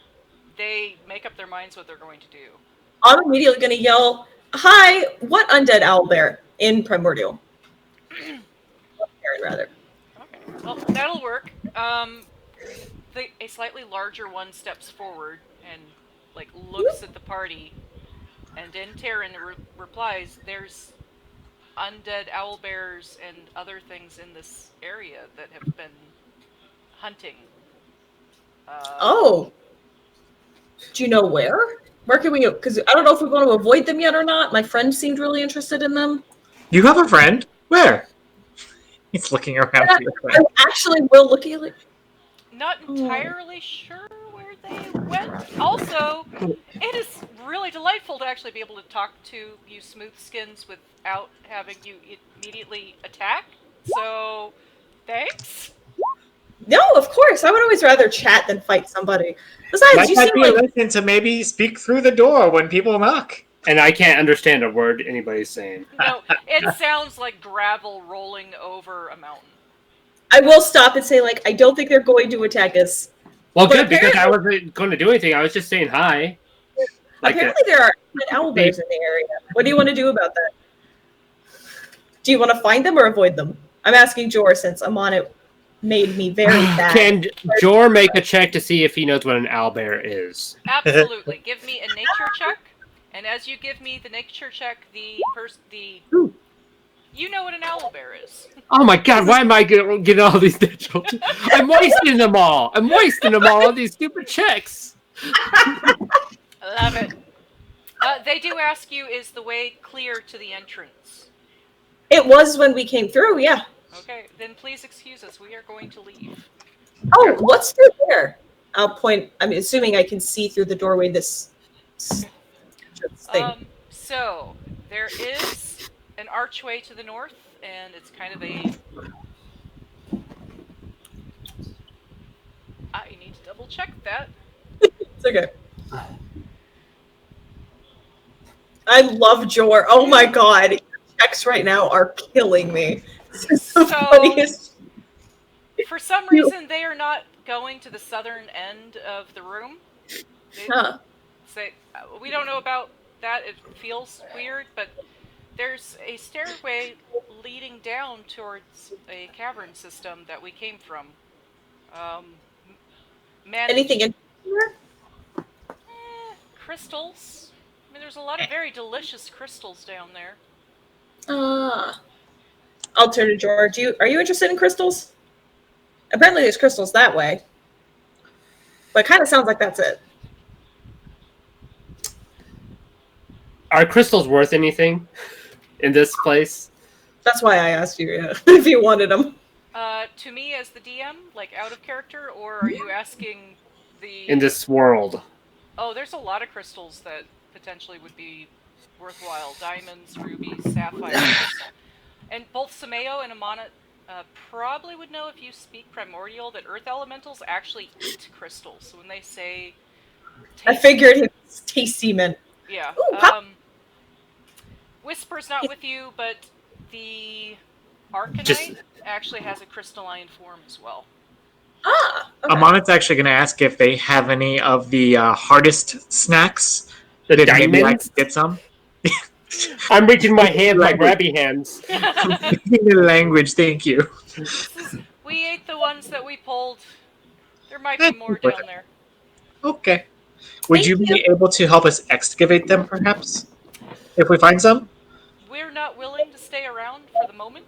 they make up their minds what they're going to do. I'm immediately going to yell, "Hi, what undead owlbear?" in Primordial. Aaron, rather. Okay, well, that'll work. A slightly larger one steps forward and, like, looks at the party, and then Terran replies, "There's undead owlbears and other things in this area that have been hunting." Oh. Do you know where? Where can we go? Because I don't know if we want to avoid them yet or not. My friend seemed really interested in them. You have a friend? Where? He's looking around for your I friend. actually will look at it. Not entirely sure where they went. Also, it is really delightful to actually be able to talk to you smoothskins without having you immediately attack. So, thanks. No, of course. I would always rather chat than fight somebody. Besides, Might you not seem be a like lesson to maybe speak through the door when people knock. And I can't understand a word anybody's saying. No, it sounds like gravel rolling over a mountain. I will stop and say, like, I don't think they're going to attack us. Well, But good, because I wasn't going to do anything. I was just saying hi. Like Apparently, there are owl bears in the area. What do you want to do about that? Do you want to find them or avoid them? I'm asking Jor since Amonit made me very bad. Can Jor make a check to see if he knows what an owlbear is? Absolutely. Give me a nature check, and as you give me the nature check, you know what an owlbear is. Oh my god, why am I getting all these natural I'm wasting them all. I'm wasting them all on these stupid checks. Love it. They do ask you, is the way clear to the entrance? It was when we came through, yeah. Okay, then please excuse us. We are going to leave. Oh, what's through there? I'll point. I'm assuming I can see through the doorway this thing. So, there is an archway to the north, and it's kind of a... I need to double check that. It's okay. I love Jor. Oh my god. Your checks right now are killing me. This is the funniest. For some reason, they are not going to the southern end of the room. We don't know about that. It feels weird, but there's a stairway leading down towards a cavern system that we came from. Um, managed, Anything in here? crystals. I mean, there's a lot of very delicious crystals down there. I'll turn to George. Are you interested in crystals? Apparently there's crystals that way. But it kind of sounds like that's it. Are crystals worth anything in this place? That's why I asked you if you wanted them. To me as the DM, like out of character, or are you asking the... In this world. Oh, there's a lot of crystals that potentially would be worthwhile. Diamonds, rubies, sapphires. And both Sameo and Amana probably would know if you speak Primordial that Earth Elementals actually eat crystals. So when they say... I figured it was tasty mint. Yeah. Ooh, Whisper's not with you, but the Arcanite actually has a crystalline form as well. Okay. Amonit's actually going to ask if they have any of the hardest snacks. That if maybe I could get some. I'm reaching my hand like grabby hands. The language, thank you. We ate the ones that we pulled. There might be more down there. Okay. Would you be able to help us excavate them, perhaps? If we find some? We're not willing to stay around for the moment.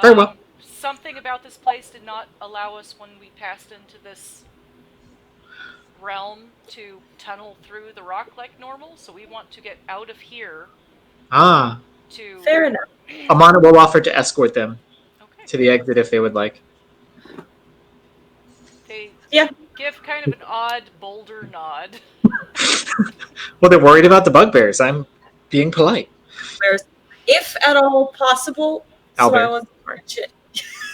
Very well. Something about this place did not allow us when we passed into this realm to tunnel through the rock like normal, so we want to get out of here. Fair enough. Amana will offer to escort them to the exit if they would like. They give kind of an odd boulder nod. Well, they're worried about the bugbears. I'm being polite. If at all possible, Albert.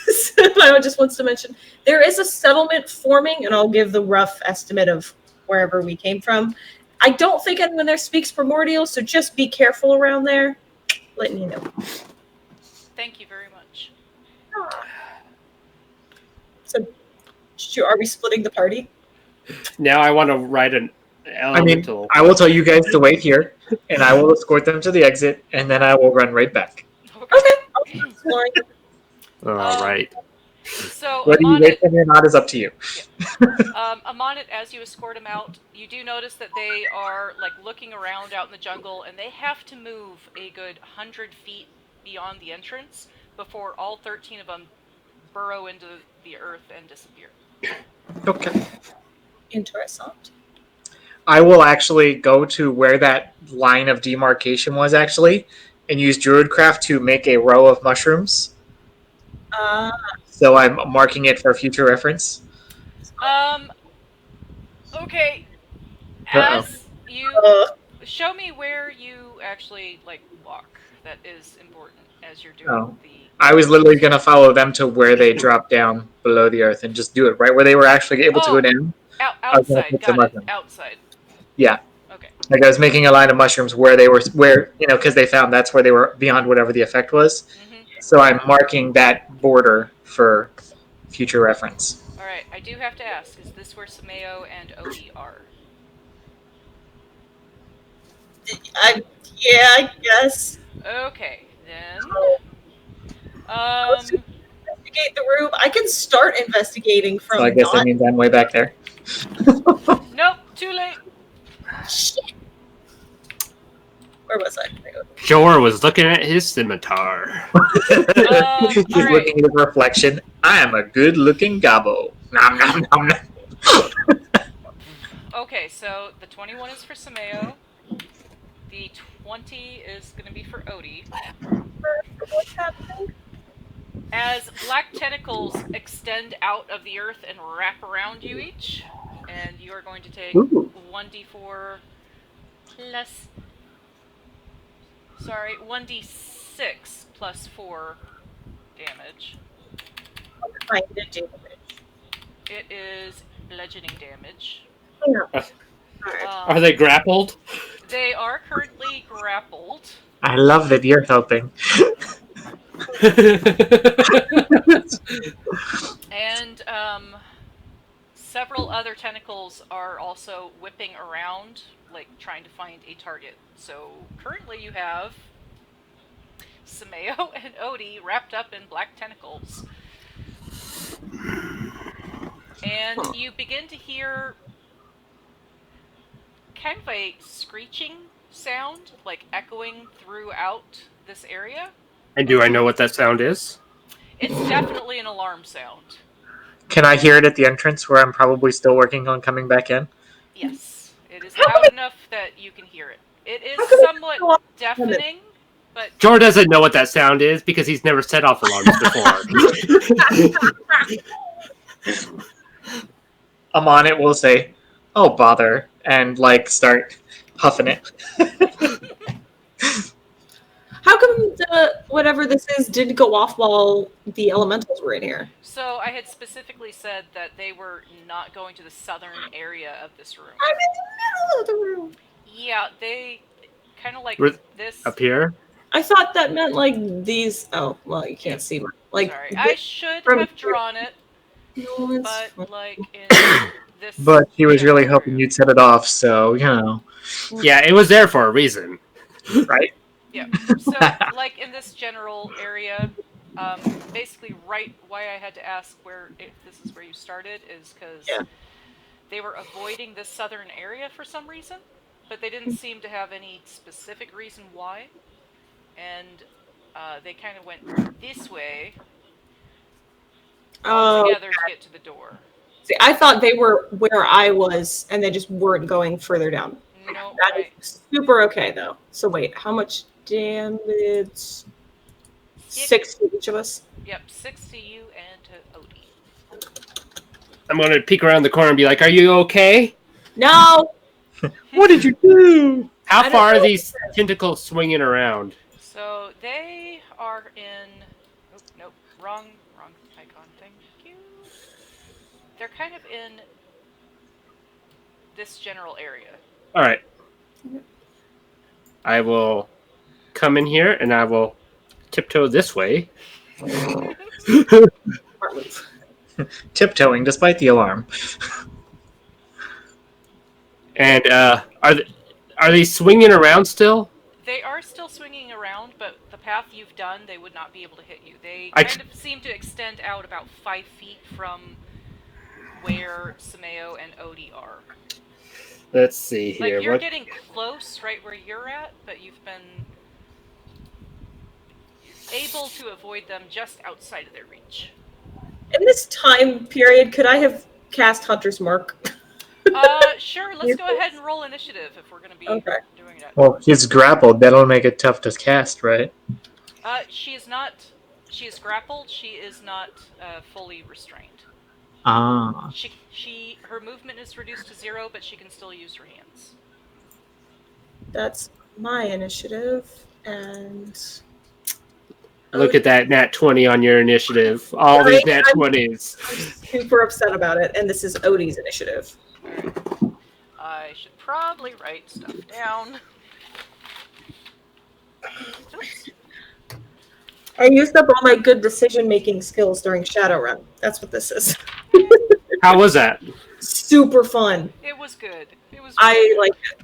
Smile just wants to mention there is a settlement forming, and I'll give the rough estimate of wherever we came from. I don't think anyone there speaks Primordial, so just be careful around there. Letting you know. Thank you very much. So, are we splitting the party? Now I want to ride an elemental. I will tell you guys to wait here, and I will escort them to the exit, and then I will run right back. Okay. I'll start exploring. All right. So Whether you wait for me or not is up to you. Yeah. Amonit, as you escort him out, you do notice that they are like looking around out in the jungle, and they have to move a good 100 feet beyond the entrance before all 13 of them burrow into the earth and disappear. Okay. Interessant. I will actually go to where that line of demarcation was actually, and use Druidcraft to make a row of mushrooms. So I'm marking it for future reference. Okay. Uh-oh. As you show me where you actually like walk. That is important as you're doing the. I was literally gonna follow them to where they dropped down below the earth and just do it right where they were actually able to go down. Outside. Got it. Outside. Yeah. Okay. Like I was making a line of mushrooms where they were, because they found that's where they were beyond whatever the effect was. Mm-hmm. So I'm marking that border for future reference. All right. I do have to ask: is this where Sameo and Odie are? Yeah, I guess. Okay, then. Let's investigate the room. I can start investigating from. So I guess that means I'm way back there. Nope, too late. Shit. Where was I? Jor was looking at his scimitar. He's looking at his reflection. I am a good-looking gobbo. Nom nom nom nom. Okay, so the 21 is for Sameo. The 20 is going to be for Odie. What's happening? As black tentacles extend out of the earth and wrap around you each, and you are going to take 1d4 plus... Sorry, 1d6 plus 4 damage. What kind of damage? It is bludgeoning damage. Are they grappled? They are currently grappled. I love that you're helping. And several other tentacles are also whipping around, like trying to find a target. So currently you have Sameo and Odie wrapped up in black tentacles. And you begin to hear kind of a screeching sound, like echoing throughout this area. And do I know what that sound is? It's definitely an alarm sound. Can I hear it at the entrance where I'm probably still working on coming back in? Yes, it is loud enough that you can hear it. It is somewhat deafening, but Jor doesn't know what that sound is because he's never set off alarms before. Amon will say, "Oh bother," and like start huffing it. How come whatever this is didn't go off while the elementals were in here? so I had specifically said that they were not going to the southern area of this room. I'm in the middle of the room. Yeah, they kind of like We're this. Up here? I thought that meant like these. Oh, well, you can't see. Like, Sorry, I should from- have drawn it, no, it's but like in this. But he was really general hoping area. you'd set it off, so you know, Yeah, it was there for a reason. right? Yeah. So, like in this general area, basically, right why I had to ask where if this is where you started is because they were avoiding this southern area for some reason, but they didn't seem to have any specific reason why, and they kind of went this way together to get to the door. See, I thought they were where I was, and they just weren't going further down. No, That right. is super okay, though. So wait, how much damage? 6 to each of us. Yep, 6 to you and to Odie. I'm going to peek around the corner and be like, "Are you okay? No! What did you do? How I don't far are know. these tentacles swinging around?" So they are in. Oh, nope, wrong icon. Thank you. They're kind of in this general area. All right. I will come in here and I will tiptoe this way. Tiptoeing despite the alarm. And are they swinging around still? They are still swinging around, but the path you've done, they would not be able to hit you. They I kind of seem to extend out about 5 feet from where Sameo and Odie are. Let's see Like, here. you're What? getting close right where you're at, but you've been able to avoid them just outside of their reach. In this time period, could I have cast Hunter's Mark? Sure, let's go ahead and roll initiative if we're going to be Okay. doing that. Well, he's grappled. That'll make it tough to cast, right? She is grappled, she is not fully restrained. Ah. Her movement is reduced to 0, but she can still use her hands. That's my initiative, and Look at that nat 20 on your initiative. All these nat 20s. I'm super upset about it, and this is Odie's initiative. I should probably write stuff down. Oops. I used up all my good decision-making skills during Shadowrun. That's what this is. How was that? Super fun. It was good. It was. I like it.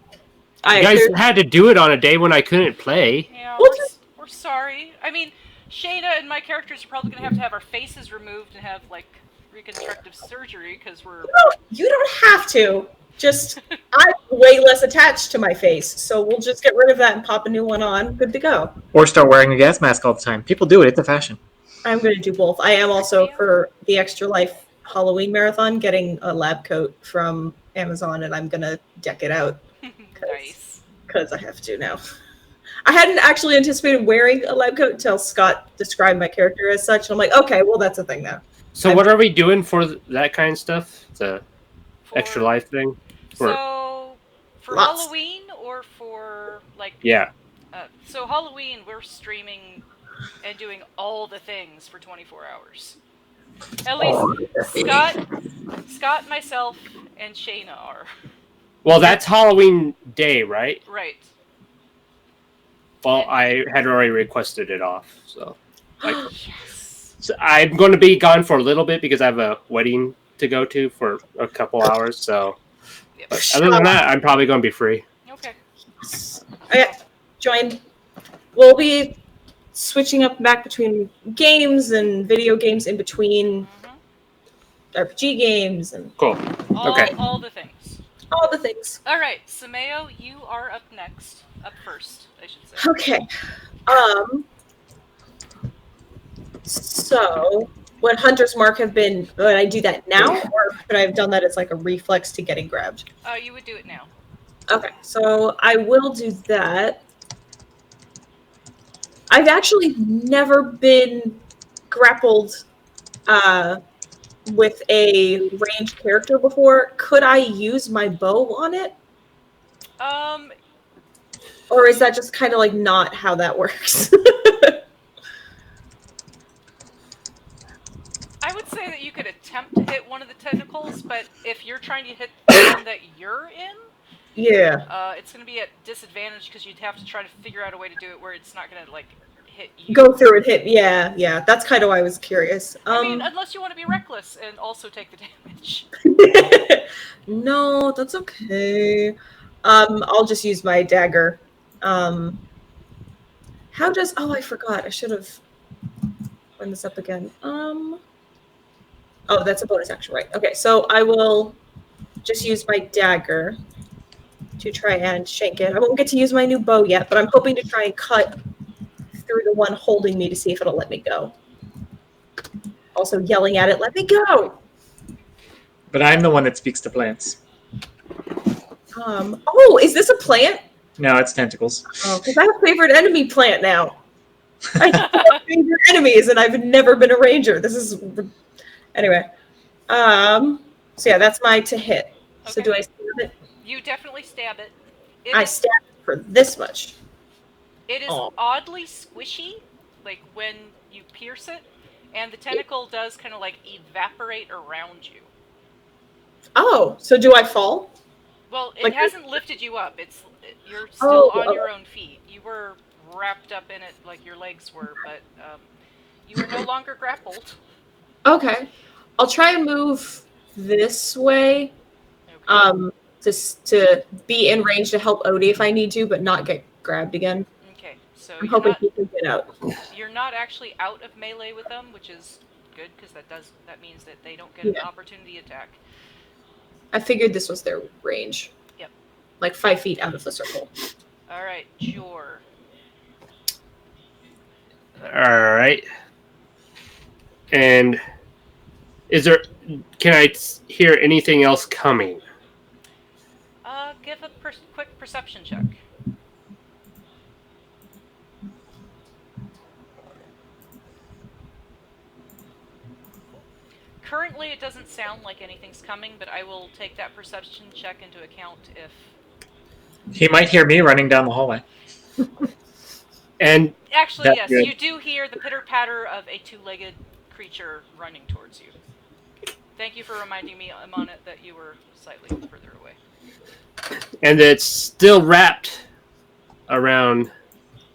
You guys had to do it on a day when I couldn't play. Yeah, Well, we're sorry. I mean, Shayna and my characters are probably going to have our faces removed and have, like, reconstructive surgery because we're... You don't have to. Just, I'm way less attached to my face, so we'll just get rid of that and pop a new one on. Good to go. Or start wearing a gas mask all the time. People do it. It's a fashion. I'm going to do both. I am also, for the Extra Life Halloween Marathon, getting a lab coat from Amazon, and I'm going to deck it out. Nice. Because I have to now. I hadn't actually anticipated wearing a lab coat until Scott described my character as such. I'm like, okay, well, that's a thing now. So what are we doing for that kind of stuff? The For- extra life thing? So, for Lots. Halloween or for, like... Yeah. So Halloween, we're streaming and doing all the things for 24 hours. At least Scott, myself, and Shayna are. Well, that's Halloween day, right? Right. Well, I had already requested it off, so. Yes. So I'm going to be gone for a little bit because I have a wedding to go to for a couple hours, so. Yep. But other than that, I'm probably going to be free. Okay. Okay, join. We'll be switching up and back between games and video games in between RPG games and Cool. Okay. All the things. all the things. All right, Sameo, you are up next. Up first, I should say. Okay. So would Hunter's Mark have been, would I do that now, or could I have done that as like a reflex to getting grabbed? You would do it now. Okay, so I will do that. I've actually never been grappled with a ranged character before. Could I use my bow on it? Or is that just kind of like not how that works? I would say that you could attempt to hit one of the tentacles, but if you're trying to hit the one that you're in, Yeah. It's going to be at disadvantage because you'd have to try to figure out a way to do it where it's not going to like hit you. Go through and hit. Yeah. That's kind of why I was curious. I mean, unless you want to be reckless and also take the damage. No, that's okay. I'll just use my dagger. How does? Oh, I forgot. I should have run this up again. Oh, that's a bonus action, right? Okay, so I will just use my dagger to try and shank it. I won't get to use my new bow yet, but I'm hoping to try and cut through the one holding me to see if it'll let me go. Also yelling at it, "Let me go!" But I'm the one that speaks to plants. Oh, is this a plant? No, it's tentacles. Oh, because I have a favorite enemy plant now. I have favorite enemies, and I've never been a ranger. This is anyway. So yeah, that's my to hit. Okay. So do I stab it? You definitely stab it. I stab it for this much. It is oddly squishy, like when you pierce it, and the tentacle does kind of like evaporate around you. Oh, so do I fall? Well, it hasn't lifted you up. You're still on your own feet. You were wrapped up in it like your legs were, but you are no longer grappled. Okay. I'll try and move this way. Okay. Just to be in range to help Odie if I need to, but not get grabbed again. Okay, so I'm hoping he can get out. You're not actually out of melee with them, which is good because that means that they don't get an opportunity attack. I figured this was their range. Yep. Like 5 feet out of the circle. All right, Jor. All right. And can I hear anything else coming? Give a quick perception check. Currently, it doesn't sound like anything's coming, but I will take that perception check into account if... He might hear me running down the hallway. And actually, yes, good. You do hear the pitter-patter of a two-legged creature running towards you. Thank you for reminding me, Amana, that you were slightly further away. And it's still wrapped around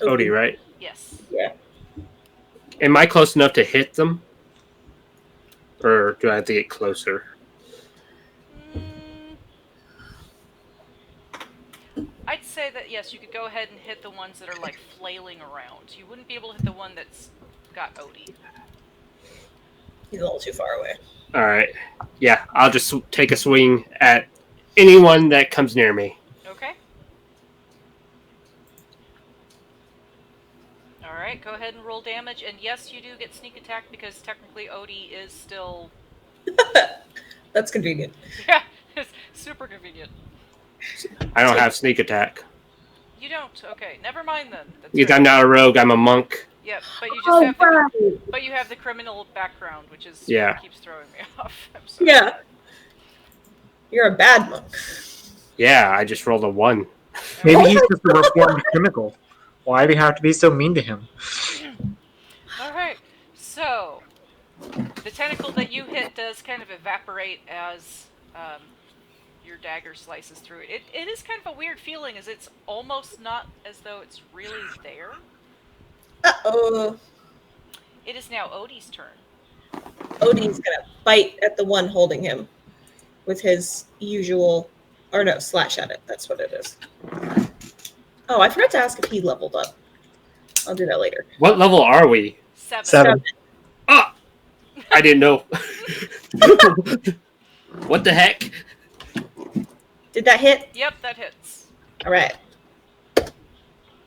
Odie, right? Yes. Yeah. Am I close enough to hit them? Or do I have to get closer? I'd say that, yes, you could go ahead and hit the ones that are, like, flailing around. You wouldn't be able to hit the one that's got Odie. He's a little too far away. All right. Yeah, I'll just take a swing at anyone that comes near me. Okay. All right, go ahead and roll damage. And yes, you do get sneak attack because technically Odie is still... That's convenient. Yeah, it's super convenient. I don't have sneak attack. You don't? Okay, never mind then. Because I'm not a rogue, I'm a monk. Yeah, but you just but you have the criminal background, which is what keeps throwing me off. I'm sorry. Yeah. You're a bad monk. Yeah, I just rolled a 1. Maybe he's just a reformed chemical. Why do you have to be so mean to him? Alright, so the tentacle that you hit does kind of evaporate as your dagger slices through it. It is kind of a weird feeling, as it's almost not as though it's really there. Uh-oh. It is now Odie's turn. Odie's gonna bite at the one holding him with his usual, or no, slash at it. That's what it is. Oh, I forgot to ask if he leveled up. I'll do that later. What level are we? 7. Ah, I didn't know. What the heck? Did that hit? Yep, that hits. All right.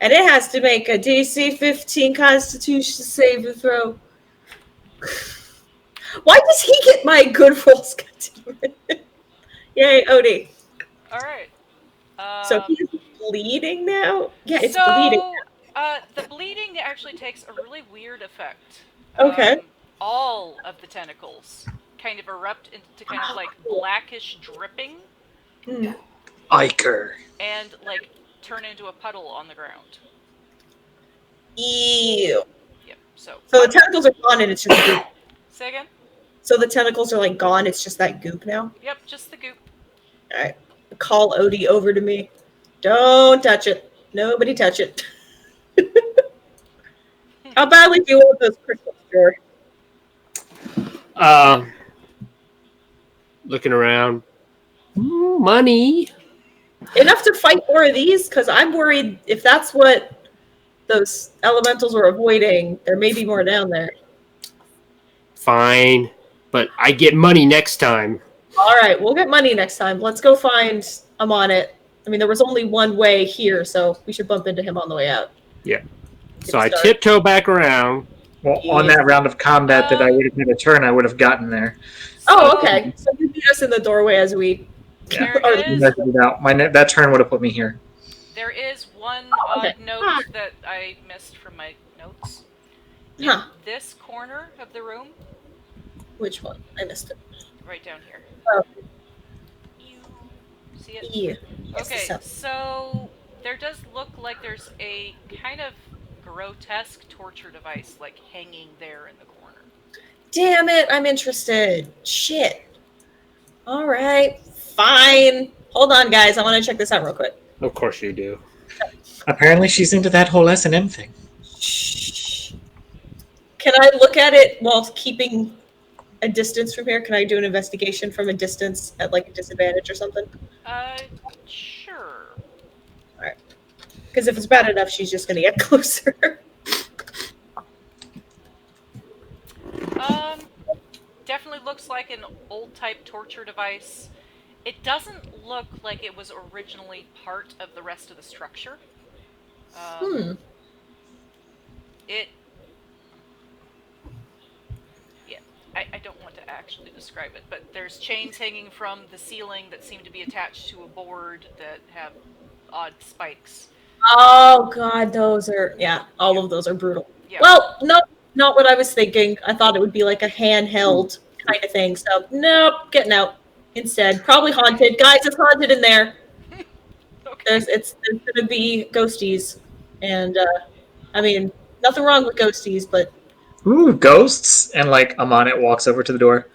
And it has to make a DC 15 Constitution saving throw. Why does he get my good rolls? Yay, Odie. All right. So he's bleeding now? Yeah, it's so, bleeding. The bleeding actually takes a really weird effect. Okay. All of the tentacles kind of erupt into kind of like blackish dripping Hmm. Iker. and like turn into a puddle on the ground. Ew. Yep. So So the tentacles are gone and it's just goop. say again. So the tentacles are like gone, it's just that goop now? Yep, just the goop. Alright. Call Odie over to me. Don't touch it. Nobody touch it. How badly do you want those crystals, George? Looking around. Money. Enough to fight more of these? Because I'm worried if that's what those elementals were avoiding, there may be more down there. Fine. But I get money next time. Alright, we'll get money next time. Let's go find Amonit. I mean, there was only one way here, so we should bump into him on the way out. Yeah. Get So I started. tiptoe back around. Well, on that round of combat that I would have had a turn, I would have gotten there. Oh, okay. So you meet us in the doorway as we... There Or- is Measured it out. That turn would have put me here. there is one okay. odd note that I missed from my notes. In Huh. this corner of the room, Which one? I missed it. right down here. Oh. You see it? Yeah. Yes, Okay, so- so there does look like there's a kind of grotesque torture device like hanging there in the corner. Damn it, I'm interested. Shit. All right, fine. Hold on, guys. I want to check this out real quick. Of course you do. Apparently, she's into that whole S&M thing. Shh. Can I look at it while keeping a distance from here? Can I do an investigation from a distance at like a disadvantage or something? Sure. Because if it's bad enough, she's just going to get closer. Definitely looks like an old type torture device. It doesn't look like it was originally part of the rest of the structure. It. Yeah, I don't want to actually describe it, but there's chains hanging from the ceiling that seem to be attached to a board that have odd spikes. Oh god, those are all of those are brutal. Yeah. Well, no, not what I was thinking. I thought it would be like a handheld kind of thing. So nope, getting out instead. Probably haunted, guys. It's haunted in there. Okay. There's gonna be ghosties, and I mean nothing wrong with ghosties, but Ooh, ghosts! And like Amonit walks over to the door.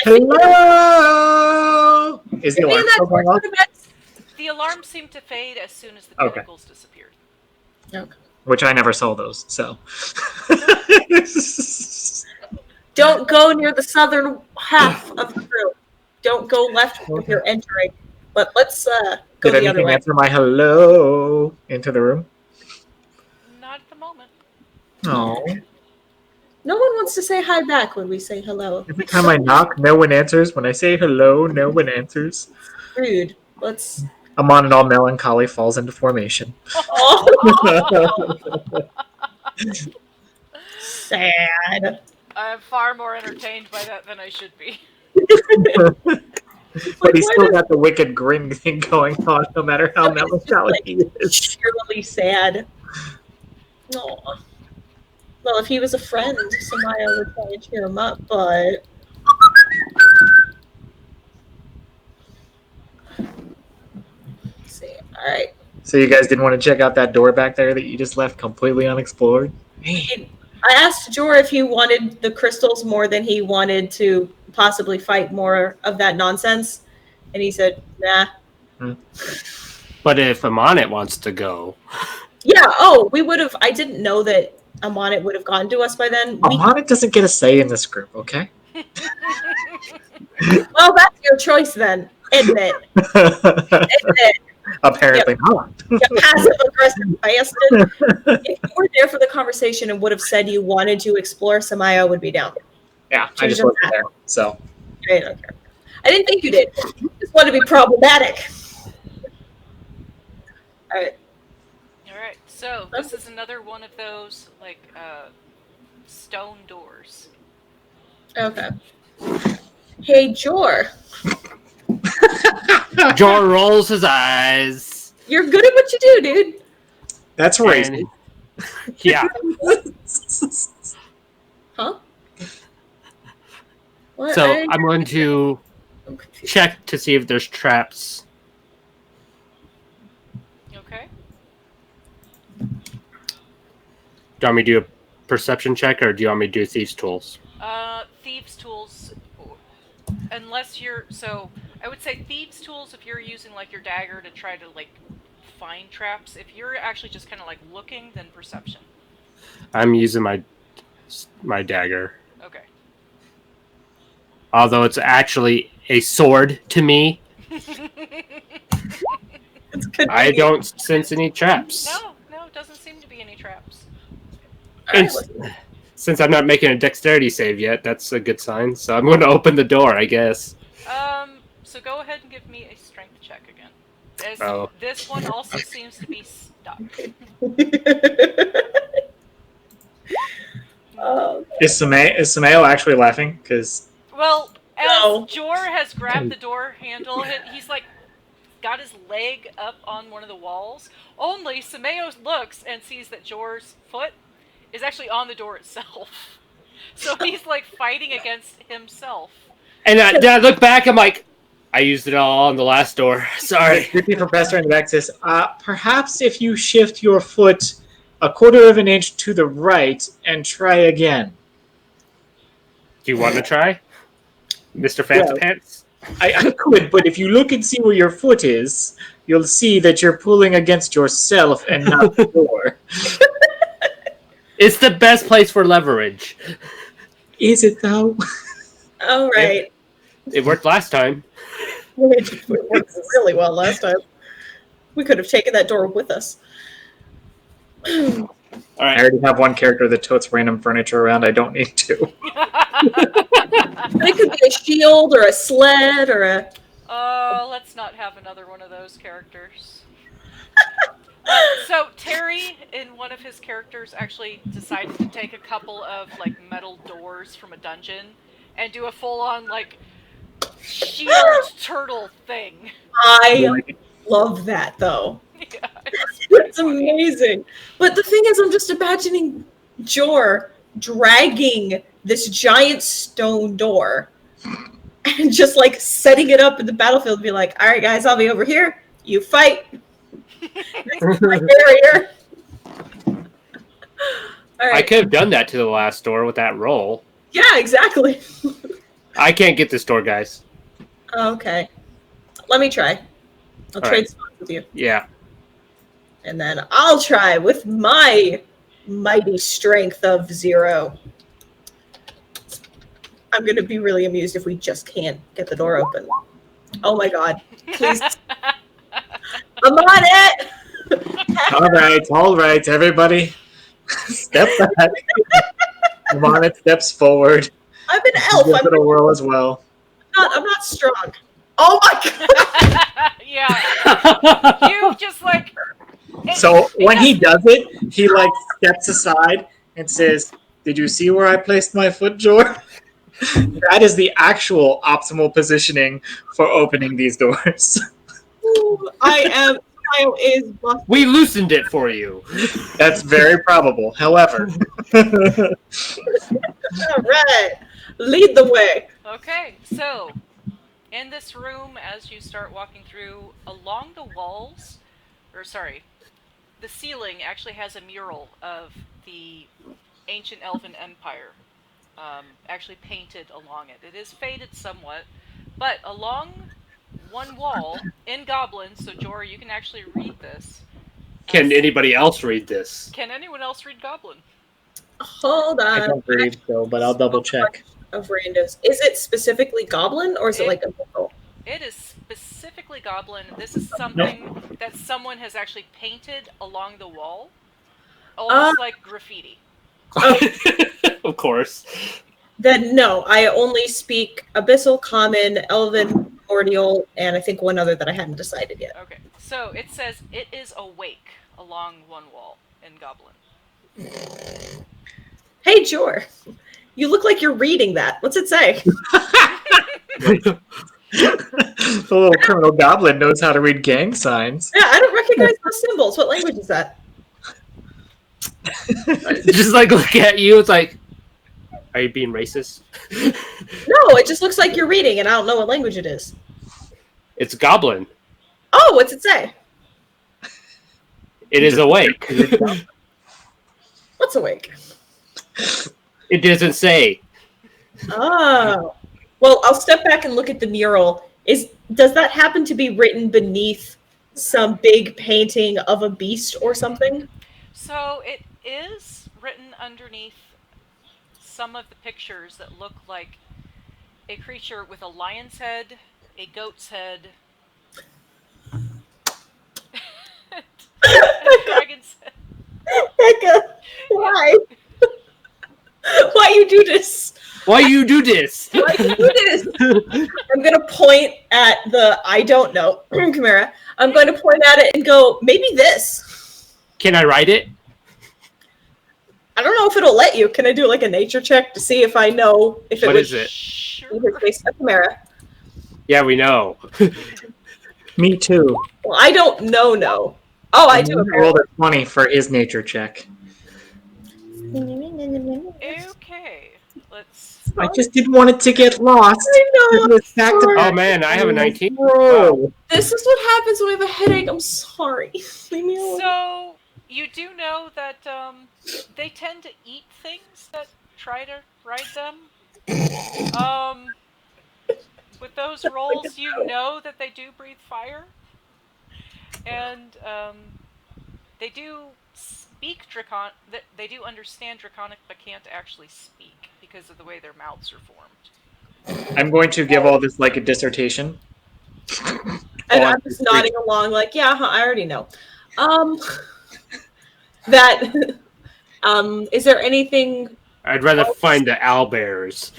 I think Hello! Is the alarm still going off? The alarm seemed to fade as soon as the Okay. tentacles disappeared. Okay. Which I never saw those, so. Don't go near the southern half of the room. Don't go left if you're entering. But let's go Did the other anything way. answer my hello into the room? Not at the moment. Oh. No one wants to say hi back when we say hello. Every time I knock, no one answers. When I say hello, no one answers. Rude. Let's. Amonit, all melancholy, falls into formation. Oh, sad. I'm far more entertained by that than I should be. But he's Why still does- got the wicked grin thing going on, no matter how melancholy he is. Surely sad. Aw. Well, if he was a friend, Samaya would try and cheer him up, but. Let's see. All right. So you guys didn't want to check out that door back there that you just left completely unexplored? I asked Jor if he wanted the crystals more than he wanted to possibly fight more of that nonsense, and he said, "Nah." But if Amonit wants to go, Yeah. Oh, we would have. I didn't know that Amonit would have gotten to us by then. Amonit doesn't get a say in this group, okay? Well, that's your choice then. Admit. Admit. Apparently not. You passive aggressive bastard. If you were there for the conversation and would have said you wanted to explore, Samaya would be down. Yeah, I She just was wasn't there. So I don't care. I didn't think you did. You just want to be problematic. All right. All right. So this is another one of those like stone doors. Okay. Hey, Jor. Jor rolls his eyes. You're good at what you do, dude. that's And, racist. yeah. Huh? What? So I'm going to I'm confused. check to see if there's traps. Okay. Do you want me to do a perception check, or do you want me to do thieves' tools? Thieves' tools, unless you're I would say thieves' tools if you're using like your dagger to try to like find traps. If you're actually just kind of like looking, then perception. I'm using my dagger, Okay. although it's actually a sword to me. It's good. I don't sense any traps. No, it doesn't seem to be any traps. All right, And since I'm not making a dexterity save yet, that's a good sign. So I'm going to open the door, I guess. So go ahead and give me a strength check again. As Oh. This one also seems to be stuck. Oh, Is Sameo actually laughing? Because Well, as No. Jor has grabbed the door handle, he's like got his leg up on one of the walls. Only Sameo looks and sees that Jor's foot is actually on the door itself. So he's like fighting against himself. And then I look back, I'm like, I used it all on the last door. Sorry. Creepy Professor in the back says, perhaps if you shift your foot a quarter of an inch to the right and try again. Do you want to try? Mr. Fancy Yeah. Pants? I could, but if you look and see where your foot is, you'll see that you're pulling against yourself and not the door. It's the best place for leverage. Is it though? all right. It worked last time. It worked really well last time. We could have taken that door with us. All I right. already have one character that totes random furniture around. I don't need to. It could be a shield or a sled or a. Oh, let's not have another one of those characters. So Terry, in one of his characters, actually decided to take a couple of like metal doors from a dungeon and do a full-on like shield turtle thing. I love that though. Yeah, It's amazing. But the thing is, I'm just imagining Jor dragging this giant stone door and just like setting it up in the battlefield and be like, all right, guys, I'll be over here. You fight. Next to my barrier. All I right. could have done that to the last door with that roll. Yeah, exactly. I can't get this door, guys. Okay. Let me try. I'll All trade right. spots with you. Yeah. And then I'll try with my mighty strength of 0. I'm going to be really amused if we just can't get the door open. Oh my god. Please. I'm on it! All right, everybody. Step back. Come on, it steps forward. I'm an elf. Give it a whirl as well. I'm not strong. Oh my god! yeah. You just like. So when he does it, he like steps aside and says, "Did you see where I placed my foot, Jor?" That is the actual optimal positioning for opening these doors. I is busted. We loosened it for you. That's very probable. However, All right. Lead the way. Okay, so in this room, as you start walking through, along the walls, the ceiling actually has a mural of the ancient elven empire, actually painted along it. It is faded somewhat, but along one wall in Goblin, so Jor, you can actually read this. Can anybody else read this? Can anyone else read Goblin? Hold on. I don't read though, but I'll double check. Of randos. Is it specifically goblin or is it like a mythical? It is specifically goblin. This is something that someone has actually painted along the wall, almost like graffiti. Of course. Then no, I only speak Abyssal, Common, Elven, Primordial, and I think one other that I hadn't decided yet. Okay, so it says it is awake along one wall in goblin. Hey, Jor, you look like you're reading that. What's it say? The little criminal goblin knows how to read gang signs. Yeah, I don't recognize those symbols. What language is that? Just like look at you, it's like, are you being racist? No, it just looks like you're reading, and I don't know what language it is. It's goblin. Oh, what's it say? It is awake. What's awake? It doesn't say. Oh. Well, I'll step back and look at the mural. Does that happen to be written beneath some big painting of a beast or something? So it is written underneath some of the pictures that look like a creature with a lion's head, a goat's head, a dragon's head. Becca, why? Why you do this? Why you do this? Why you do this? I'm gonna point at the I don't know, Chimera. I'm going to point at it and go, maybe this. Can I write it? I don't know if it'll let you. Can I do like a nature check to see if I know if it What was is it? Sure. based on Chimera? Yeah, we know. Me too. Well, I don't know. No. Oh, I do. He rolled a 20 for his nature check. Okay, let's. I just didn't want it to get lost. I know. It was back to Oh man, I have a 19. Whoa. This is what happens when I have a headache. I'm sorry. Leave me alone. So you do know that they tend to eat things that try to ride them. With those rolls, you know that they do breathe fire, and they do speak They do understand Draconic, but can't actually speak because of the way their mouths are formed. I'm going to give all this like a dissertation. And I'm just nodding along, like, yeah, I already know. Is there anything? I'd rather find the owlbears.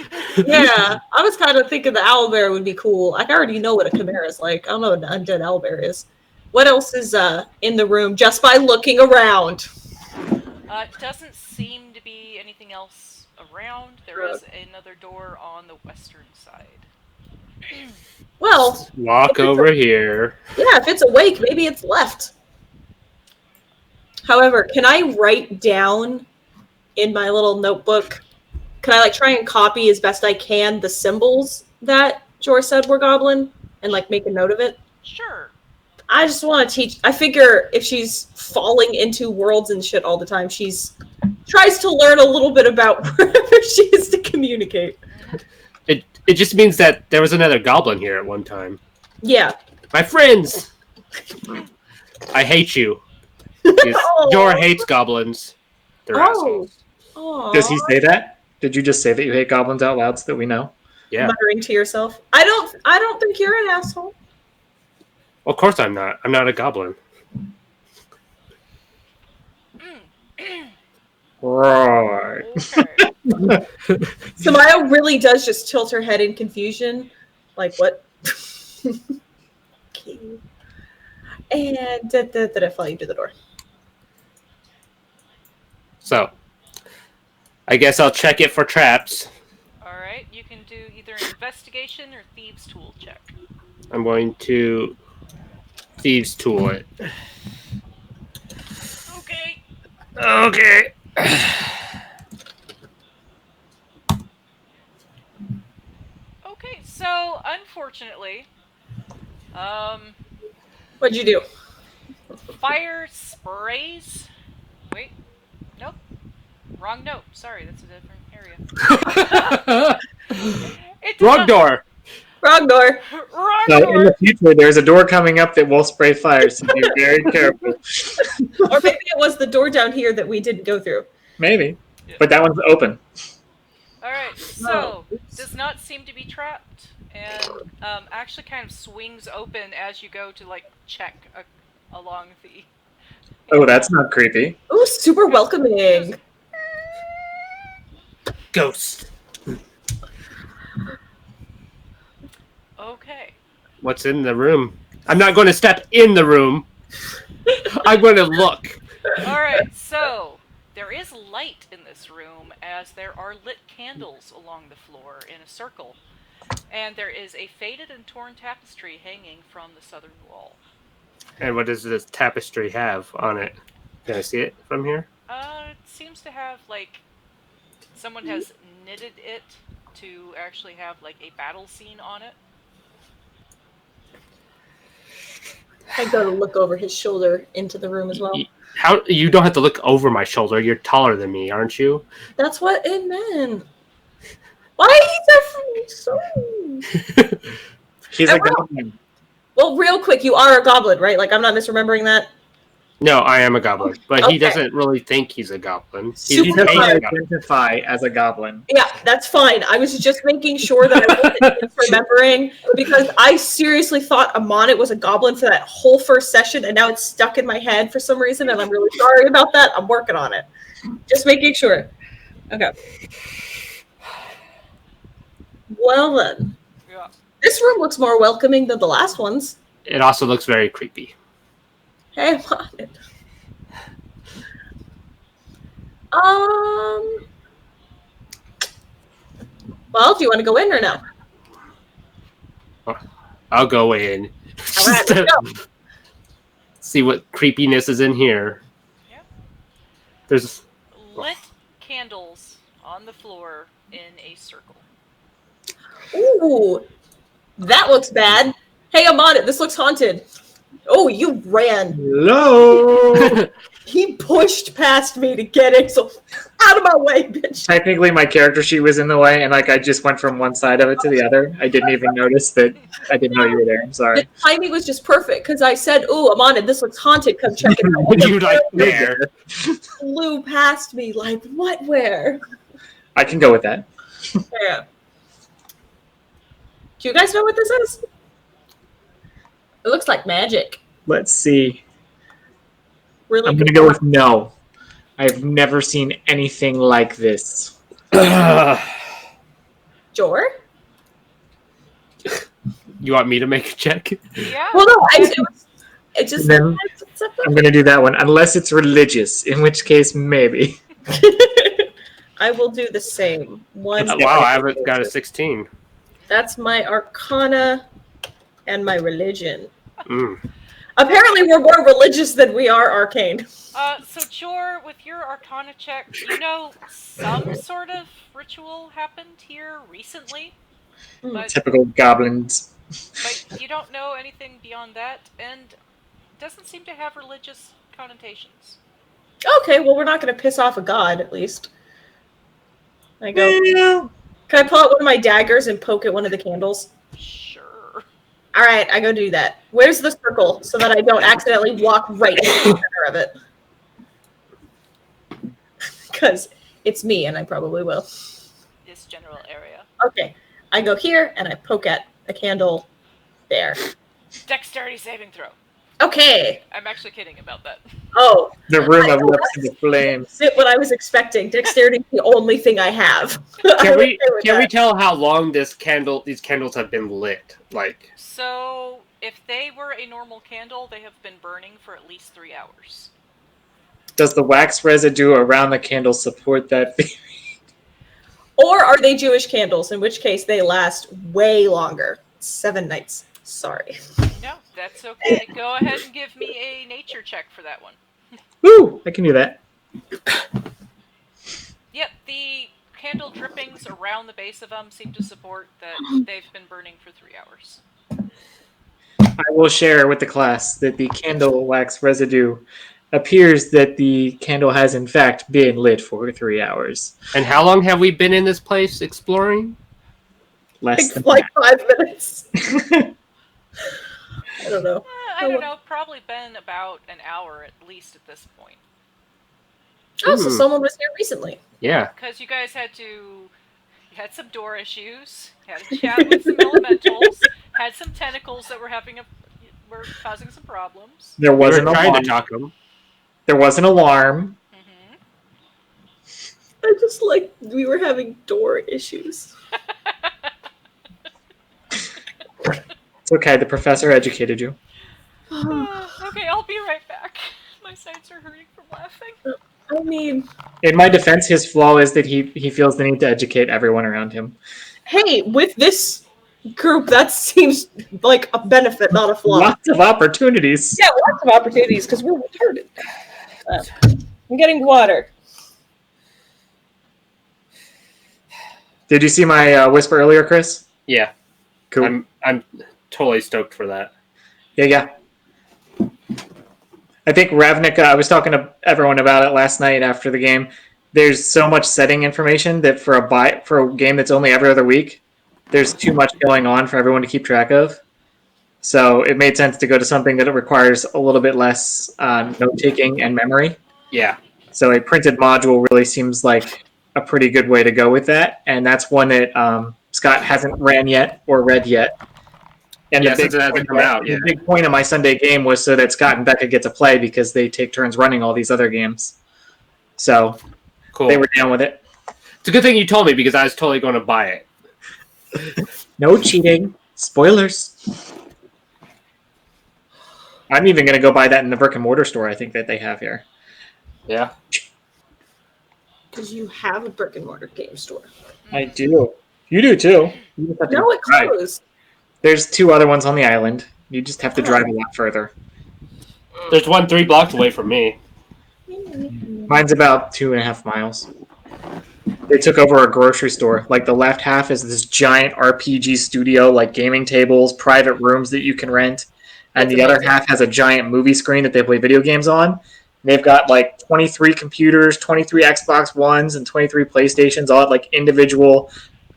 Yeah, I was kind of thinking the owlbear would be cool. Like, I already know what a chimera is like. I don't know what an undead owlbear is. What else is in the room just by looking around? It doesn't seem to be anything else around. There is another door on the western side. Well, Walk over here. yeah, if it's awake, maybe it's left. However, can I write down in my little notebook? Can I like try and copy as best I can the symbols that Jor said were goblin and like make a note of it? Sure. I just want to teach. I figure if she's falling into worlds and shit all the time, she's tries to learn a little bit about wherever she is to communicate. It just means that there was another goblin here at one time. Yeah. My friends! I hate you. Jor hates goblins. They're assholes. Aww. Does he say that? Did you just say that you hate goblins out loud so that we know? Yeah. Muttering to yourself. I don't think you're an asshole. Of course I'm not. I'm not a goblin. Right. Okay. Samaya really does just tilt her head in confusion. Like, what? Okay. And I follow you to the door. So, I guess I'll check it for traps. Alright, you can do either an investigation or thieves' tool check. I'm going to thieves tool it. Okay. Okay. Okay, so unfortunately, What'd you do? fire sprays. Wait, nope. Wrong note. Sorry, that's a different area. It did Wrong not- door. Wrong door. Wrong So in door. the future, there's a door coming up that will spray fire, so be very careful. Or maybe it was the door down here that we didn't go through. Maybe. But that one's open. All right, so does not seem to be trapped. and actually kind of swings open as you go to like check along the. Oh, that's not creepy. Ooh, super welcoming. Ghost. Okay. What's in the room? I'm not going to step in the room. I'm going to look. All right. So there is light in this room as there are lit candles along the floor in a circle, and there is a faded and torn tapestry hanging from the southern wall. And what does this tapestry have on it? Can I see it from here? It seems to have like someone has knitted it to actually have like a battle scene on it. I go to look over his shoulder into the room as well. How you don't have to look over my shoulder. You're taller than me, aren't you? That's what it meant. Why is that so? He's a goblin. Well, real quick, you are a goblin, right? Like, I'm not misremembering that. No, I am a goblin, but Okay. he doesn't really think he's a goblin. Super He He's doesn't fine. identify as a goblin. Yeah, that's fine. I was just making sure that I wasn't misremembering because I seriously thought Amonit was a goblin for that whole first session, and now it's stuck in my head for some reason, and I'm really sorry about that. I'm working on it. Just making sure. Okay. Well then, Yeah. this room looks more welcoming than the last ones. It also looks very creepy. Hey, Amonit. Well, do you want to go in or no? I'll go in. All right, let's go. See what creepiness is in here. Yeah. There's Lit candles on the floor in a circle. Ooh, that looks bad. Hey, Amonit, this looks haunted. Oh, you ran. Hello. He pushed past me to get it, so out of my way, bitch. Technically, my character sheet was in the way, and like I just went from one side of it to the other. I didn't even notice that. I didn't know you were there. I'm The sorry. timing was just perfect because I said, "Ooh, Amonit, this looks haunted. Come check it out." you like there. Flew past me like what? Where? I can go with that. Yeah. Do you guys know what this is? It looks like magic. Let's see. Really? I'm gonna go with no. I've never seen anything like this. Jor? You want me to make a check? Yeah. Well, no, it just. Then I'm gonna do that one, unless it's religious, in which case maybe. I will do the same. One. Wow, I haven't got a 16. That's my Arcana and my religion. Mm. Apparently, we're more religious than we are arcane. So Jor, with your Arcana check, you know some sort of ritual happened here recently, but Typical goblins. you don't know anything beyond that, and doesn't seem to have religious connotations. Okay, well, we're not going to piss off a god, at least. I go, Yeah. can I pull out one of my daggers and poke at one of the candles? Sure. All right, I go do that. Where's the circle so that I don't accidentally walk right into the center of it? Because it's me, and I probably will. This general area. Okay, I go here, and I poke at a candle there. Dexterity saving throw. Okay. I'm actually kidding about that. Oh, The room erupts into flames. that's what I was expecting. Dexterity is the only thing I have. Can we tell how long these candles have been lit? Like, So, if they were a normal candle, they have been burning for at least 3 hours. Does the wax residue around the candle support that theory? Or are they Jewish candles, in which case they last way longer. 7 nights. Sorry. No, that's okay. Go ahead and give me a nature check for that one. Woo! I can do that. Yep, the candle drippings around the base of them seem to support that they've been burning for 3 hours. I will share with the class that the candle wax residue appears that the candle has in fact been lit for 3 hours. and how long have we been in this place exploring? Less than Like 5 minutes. I don't know. I don't know, probably been about an hour at least at this point. Oh, so someone was here recently. Yeah. Because you guys had to had some door issues, had a chat with some elementals, had some tentacles that were were causing some problems. There We was were an trying to alarm. talk them. There was an alarm. Mm-hmm. I just like we were having door issues. It's okay. The professor educated you. Okay, I'll be right back. My sides are hurting from laughing. I mean, In my defense, his flaw is that he feels the need to educate everyone around him. hey, with this group, that seems like a benefit, not a flaw. Lots of opportunities. Yeah, lots of opportunities because we're retarded. I'm getting water. Did you see my whisper earlier, Chris? Yeah, Cool. I'm totally stoked for that. Yeah. I think Ravnica, I was talking to everyone about it last night after the game. There's so much setting information that for a game that's only every other week, there's too much going on for everyone to keep track of. So it made sense to go to something that requires a little bit less note-taking and memory. Yeah. So a printed module really seems like a pretty good way to go with that. And that's one that Scott hasn't ran yet or read yet. And Yeah, since it hasn't come out yet. the big point of my Sunday game was so that Scott and Becca get to play because they take turns running all these other games. So Cool. they were down with it. It's a good thing you told me because I was totally going to buy it. No cheating. Spoilers. I'm even going to go buy that in the brick and mortar store I think that they have here. Yeah. Because you have a brick and mortar game store. I do. You do too. You just have to No, it drive. closed. There's 2 other ones on the island. You just have to drive a lot further. There's one 3 blocks away from me. Mine's about 2.5 miles. They took over a grocery store. Like the left half is this giant RPG studio, like gaming tables, private rooms that you can rent. And the other half has a giant movie screen that they play video games on. They've got like 23 computers, 23 Xbox Ones, and 23 PlayStations, all at like individual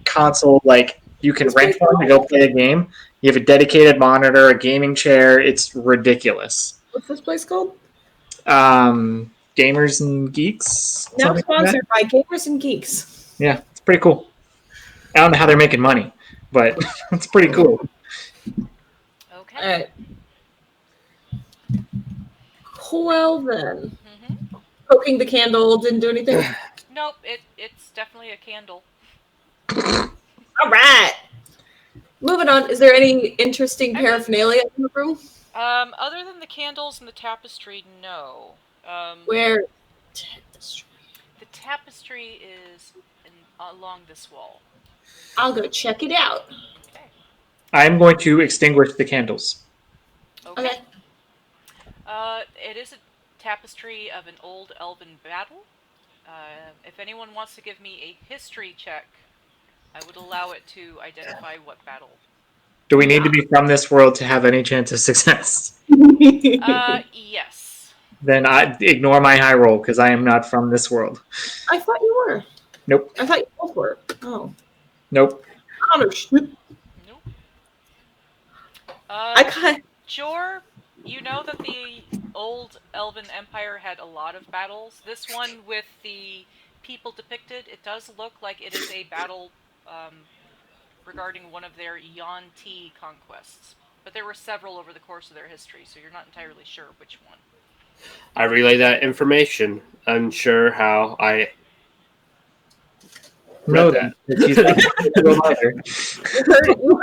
console. Like you can rent one to go play a game. You have a dedicated monitor, a gaming chair. It's ridiculous. What's this place called? Gamers and Geeks. Now something like that. sponsored by Gamers and Geeks. Yeah, it's pretty cool. I don't know how they're making money, but it's pretty cool. Okay. All right. Well then, poking the candle didn't do anything. Nope, it's definitely a candle. All right. Moving on. Is there any interesting paraphernalia in the room? Other than the candles and the tapestry, no. Where? The tapestry is along this wall. I'll go check it out. Okay. I'm going to extinguish the candles. Okay. It is a tapestry of an old elven battle. If anyone wants to give me a history check, I would allow it to identify what battle. Do we need to be from this world to have any chance of success? Yes. Then I ignore my high roll because I am not from this world. I thought you were. Nope. I thought you both were. Oh. Nope. I don't know. Shit. Nope. Jor, you know that the old elven empire had a lot of battles. This one with the people depicted, it does look like it is a battle regarding one of their Yuan-Ti conquests. But there were several over the course of their history, so you're not entirely sure which one. I relay that information, unsure how I No, read that. You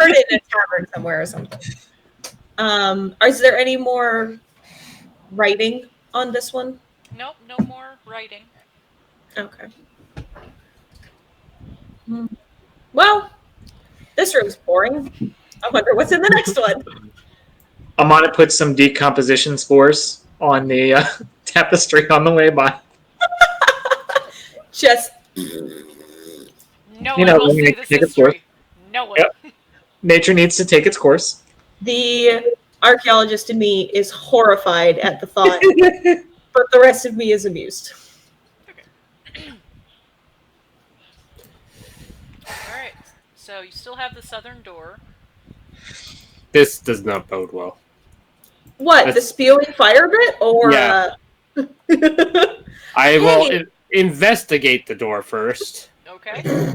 heard it in a tavern somewhere or something. Is there any more writing on this one? Nope, no more writing. Okay. Well, this room's boring. I wonder what's in the next one. Amana put some decomposition spores on the tapestry on the way by. Just No one will see this history. No one. Yep. Nature needs to take its course. the archaeologist in me is horrified at the thought, but the rest of me is amused. Alright, so you still have the southern door. This does not bode well. What, the spewing fire bit? Or, Yeah. I will investigate the door first. Okay.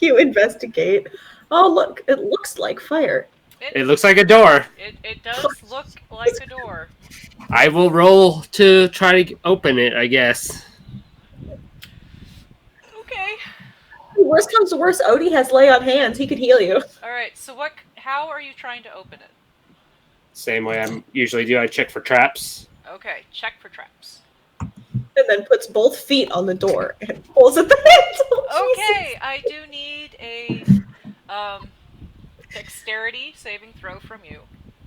You investigate. Oh, look. It looks like fire. It looks like a door. It does look like a door. I will roll to try to open it, I guess. Okay. Worst comes to worst, Odie has lay on hands. He could heal you. All right. So how are you trying to open it? Same way I usually do. I check for traps. Okay. Check for traps. And then puts both feet on the door and pulls at the handle. Okay. I do need a dexterity saving throw from you.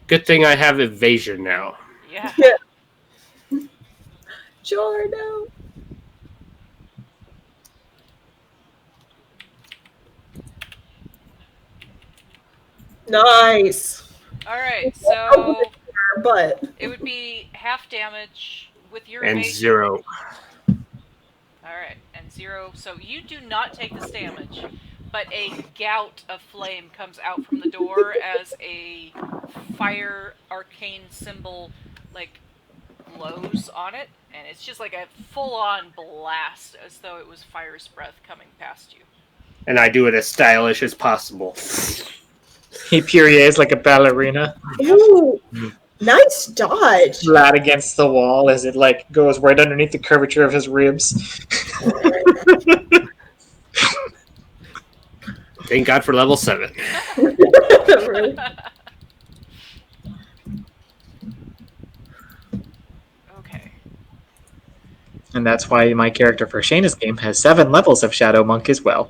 Good thing I have evasion now. Yeah. Jordo. Nice. All right. So But it would be half damage with your And evasion. 0. All right, and 0. So you do not take this damage, but a gout of flame comes out from the door as a fire arcane symbol, like, glows on it, and it's just like a full-on blast, as though it was fire's breath coming past you. And I do it as stylish as possible. He Purye's like a ballerina, ooh, nice dodge. flat against the wall as it like goes right underneath the curvature of his ribs. Thank God for level 7. Really? Okay. And that's why my character for Shayna's game has 7 levels of Shadow Monk as well.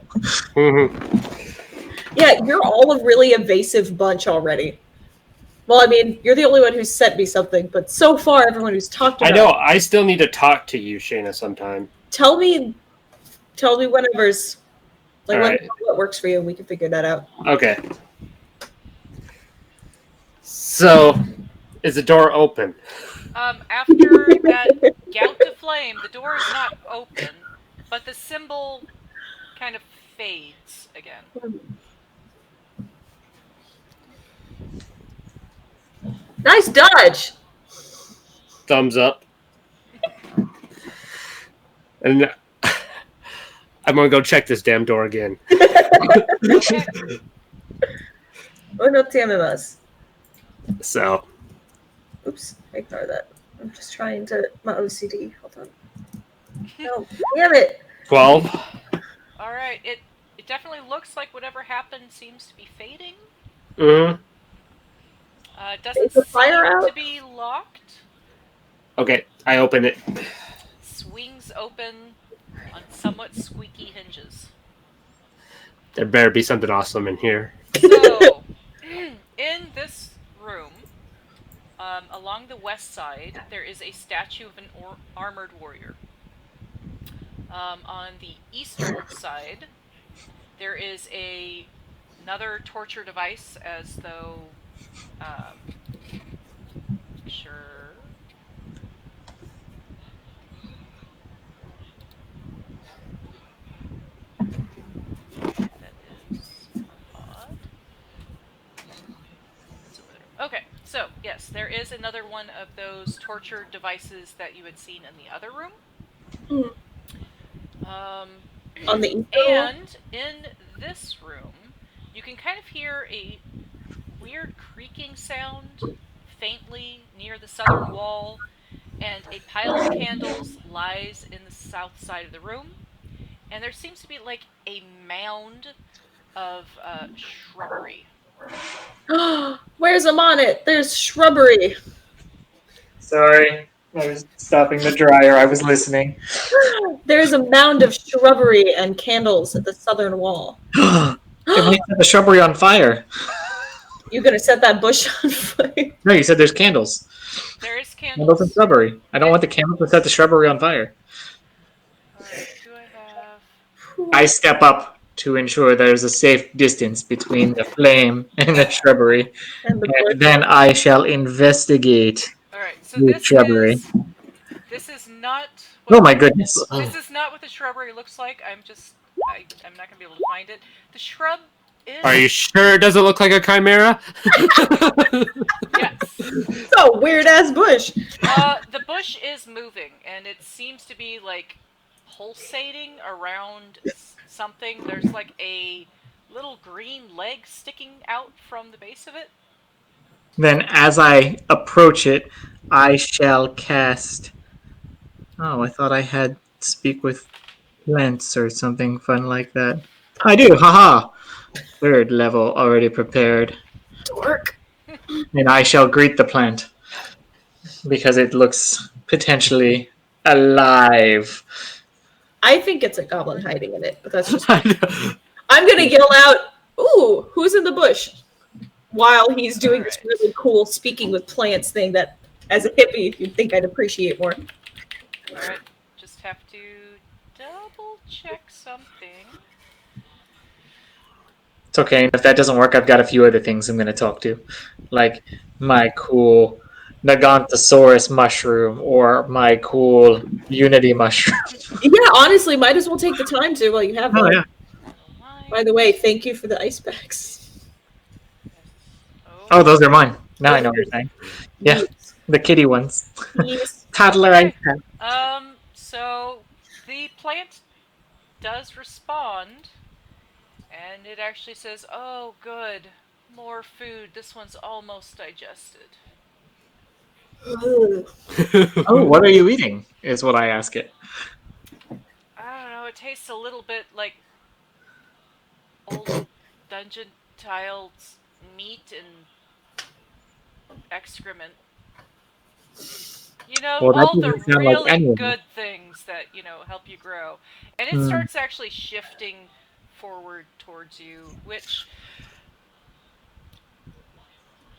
Yeah, you're all a really evasive bunch already. Well, I mean, you're the only one who's sent me something, but so far, everyone who's talked I about know. it, I still need to talk to you, Shayna, sometime. tell me whenever's like All right. what works for you. We can figure that out. Okay. So, is the door open? After that gout of flame, the door is not open, but the symbol kind of fades again. Nice dodge. Thumbs up. And I'm gonna go check this damn door again. Okay. Oh no, us. So, Oops, ignore that. I'm just trying to my OCD. Hold on. No, damn it. 12. All right. It definitely looks like whatever happened seems to be fading. Mm-hmm. Doesn't Is the seem fire out? to be locked. Okay, I open it. Swings open on somewhat squeaky hinges. There better be something awesome in here. So, in this room, along the west side, there is a statue of an armored warrior. On the eastern side, there is another torture device, as though, sure. That is odd. Okay, so yes, there is another one of those torture devices that you had seen in the other room. On the east wall? And in this room, you can kind of hear a weird creaking sound faintly near the southern wall, and a pile of candles lies in the south side of the room, and there seems to be like a mound of shrubbery. Where's them on it? There's shrubbery. Sorry, I was stopping the dryer. I was listening. There's a mound of shrubbery and candles at the southern wall. It might set the shrubbery on fire. You gonna set that bush on fire? No, you said there's candles. There is Candles and candles. shrubbery. I don't want the candles to set the shrubbery on fire. Alright, do I have... I step up to ensure there's a safe distance between the flame and the shrubbery, And the and then I shall investigate. Alright, so With shrubbery. This is not... Oh my goodness. This is not what the shrubbery looks like. I'm not going to be able to find it. The shrub is... Are you sure it doesn't look like a chimera? Yes. It's a weird ass bush. The bush is moving, and it seems to be, like, pulsating around something. There's like a little green leg sticking out from the base of it. Then, as I approach it, I shall cast. Oh, I thought I had speak with plants or something fun like that. I do, haha! Third level already prepared. Dork. And I shall greet the plant because it looks potentially alive. I think it's a goblin hiding in it, but that's just. I know. I'm gonna yell out, "Ooh, who's in the bush?" While he's doing this Alright. really cool speaking with plants thing that, as a hippie, you'd think I'd appreciate more. Alright, just have to double check something. It's okay. If that doesn't work, I've got a few other things I'm going to talk to. Like my cool Nagantosaurus mushroom or my cool Unity mushroom. Yeah, honestly, might as well take the time to while you have one. Oh, yeah. By the way, thank you for the ice packs. Oh, those are mine. Now I know what you're saying. Yeah, the kitty ones. Yes. Toddler Okay. ice pack. So the plant does respond, and it actually says, "Oh, good, more food. This one's almost digested." Oh, what are you eating? Is what I ask it. I don't know. It tastes a little bit like old dungeon tiled meat and excrement. You know, Well, that all the doesn't sound like really any of good things that, help you grow. And it Hmm. starts actually shifting forward towards you, which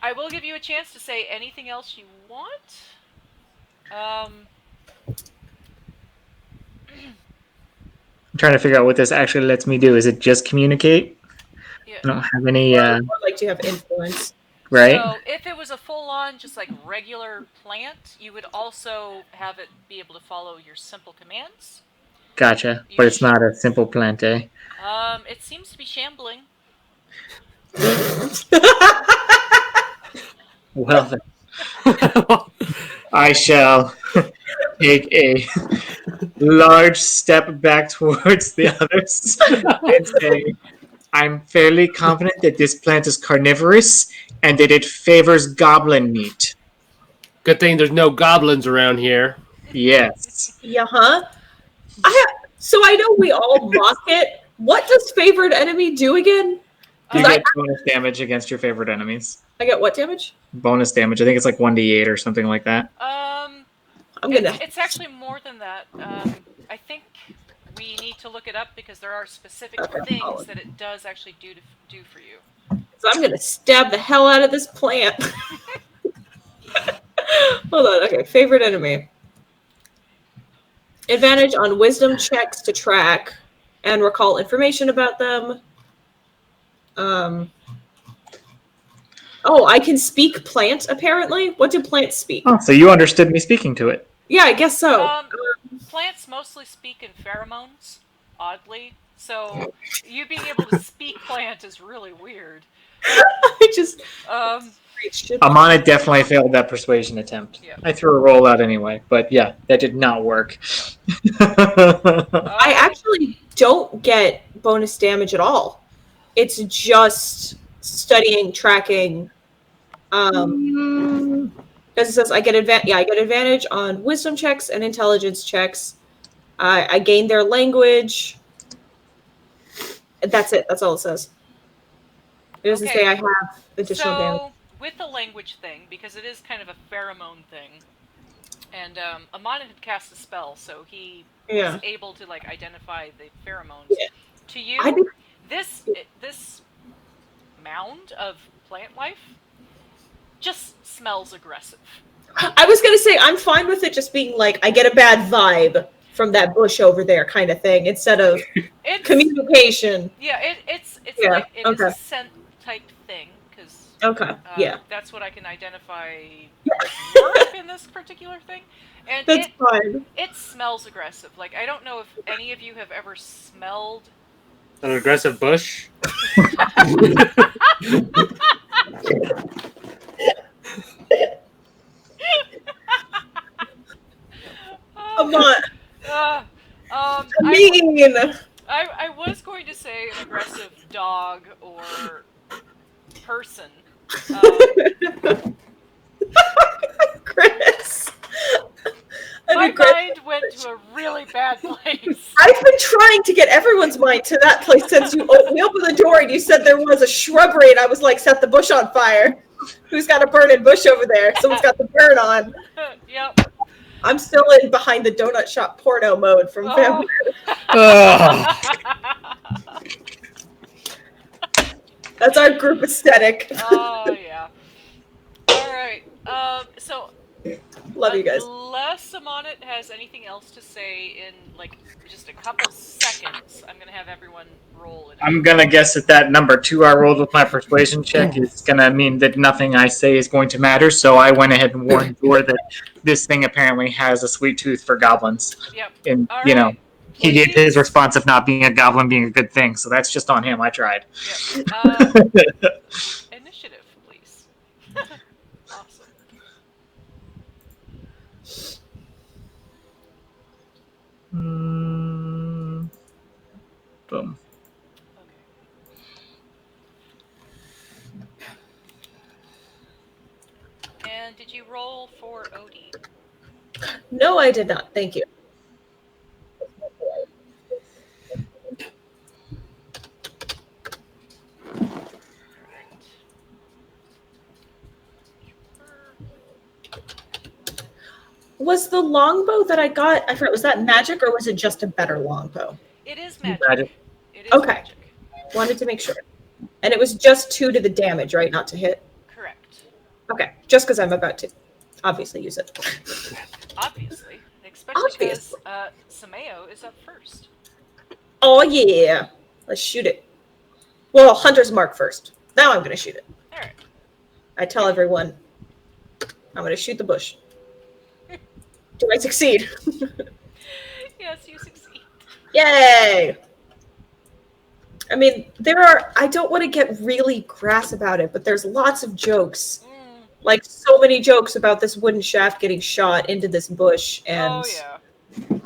I will give you a chance to say anything else you want. I'm trying to figure out what this actually lets me do. Is it just communicate? Yeah. I don't have any, Or like to have influence. right? So if it was a full-on, just like regular plant, you would also have it be able to follow your simple commands. Gotcha. But it's not a simple plant, eh? It seems to be shambling. Well, then. I shall take a large step back towards the others and say, I'm fairly confident that this plant is carnivorous and that it favors goblin meat. Good thing there's no goblins around here. Yes. Yeah, huh? So I know we all mock it. What does favored enemy do again? You Uh, get bonus damage against your favorite enemies. I get what damage? Bonus damage. I think it's like 1d8 or something like that. I'm gonna. It's actually more than that. I think we need to look it up because there are specific things that it does actually do for you. So I'm gonna stab the hell out of this plant. Hold on. Okay, favorite enemy. Advantage on wisdom checks to track and recall information about them. Oh, I can speak plant, apparently. What do plants speak? Oh, so you understood me speaking to it. Yeah, I guess so. Plants mostly speak in pheromones, oddly. So you being able to speak plant is really weird. I just. Amana definitely failed that persuasion attempt. Yeah. I threw a roll out anyway, but yeah, that did not work. I actually don't get bonus damage at all. It's just studying, tracking. As it says, I get advantage on wisdom checks and intelligence checks. I gain their language. That's it. That's all it says. It doesn't say I have additional damage. So with the language thing, because it is kind of a pheromone thing, and Amana had cast a spell, so he was able to like identify the pheromones. Yeah. To you, this mound of plant life just smells aggressive. I was gonna say I'm fine with it just being like I get a bad vibe from that bush over there kind of thing instead of communication. Yeah, it's like it is a scent type thing because that's what I can identify work in this particular thing. And that's fine. It smells aggressive. Like I don't know if any of you have ever smelled an aggressive bush. Come on. I mean, I was going to say an aggressive dog or person. Chris. An My aggressive mind went to a really bad place. I've been trying to get everyone's mind to that place since we opened the door and you said there was a shrubbery, and I was like, set the bush on fire. Who's got a burning bush over there? Someone's got the burn on. Yep. I'm still in behind the donut shop porno mode from Vampire. That's our group aesthetic. Oh, yeah. All right. So Love you guys. unless Amonit has anything else to say in like just a couple seconds, I'm gonna have everyone roll it. I'm gonna guess that number 2 I rolled with my persuasion check is gonna mean that nothing I say is going to matter. So I went ahead and warned Dor that this thing apparently has a sweet tooth for goblins. Yep. And All you know, right. he gave Please. his response of not being a goblin being a good thing. So that's just on him. I tried. Yep. Initiative, please. Awesome. Boom. Okay. And did you roll for Odie? No, I did not. Thank you. Was the longbow that I got, I forgot, was that magic or was it just a better longbow? It is magic. Magic. It is Okay. magic. Wanted to make sure. And it was just 2 to the damage, right? Not to hit? Correct. Okay. Just because I'm about to obviously use it. Obviously. Especially because Sameo is up first. Oh, yeah. Let's shoot it. Well, Hunter's Mark first. Now I'm going to shoot it. All right. I tell everyone, I'm going to shoot the bush. Do I succeed? Yes, you succeed. Yay! I mean, I don't want to get really crass about it, but there's lots of jokes. Like, so many jokes about this wooden shaft getting shot into this bush, and... Oh, yeah.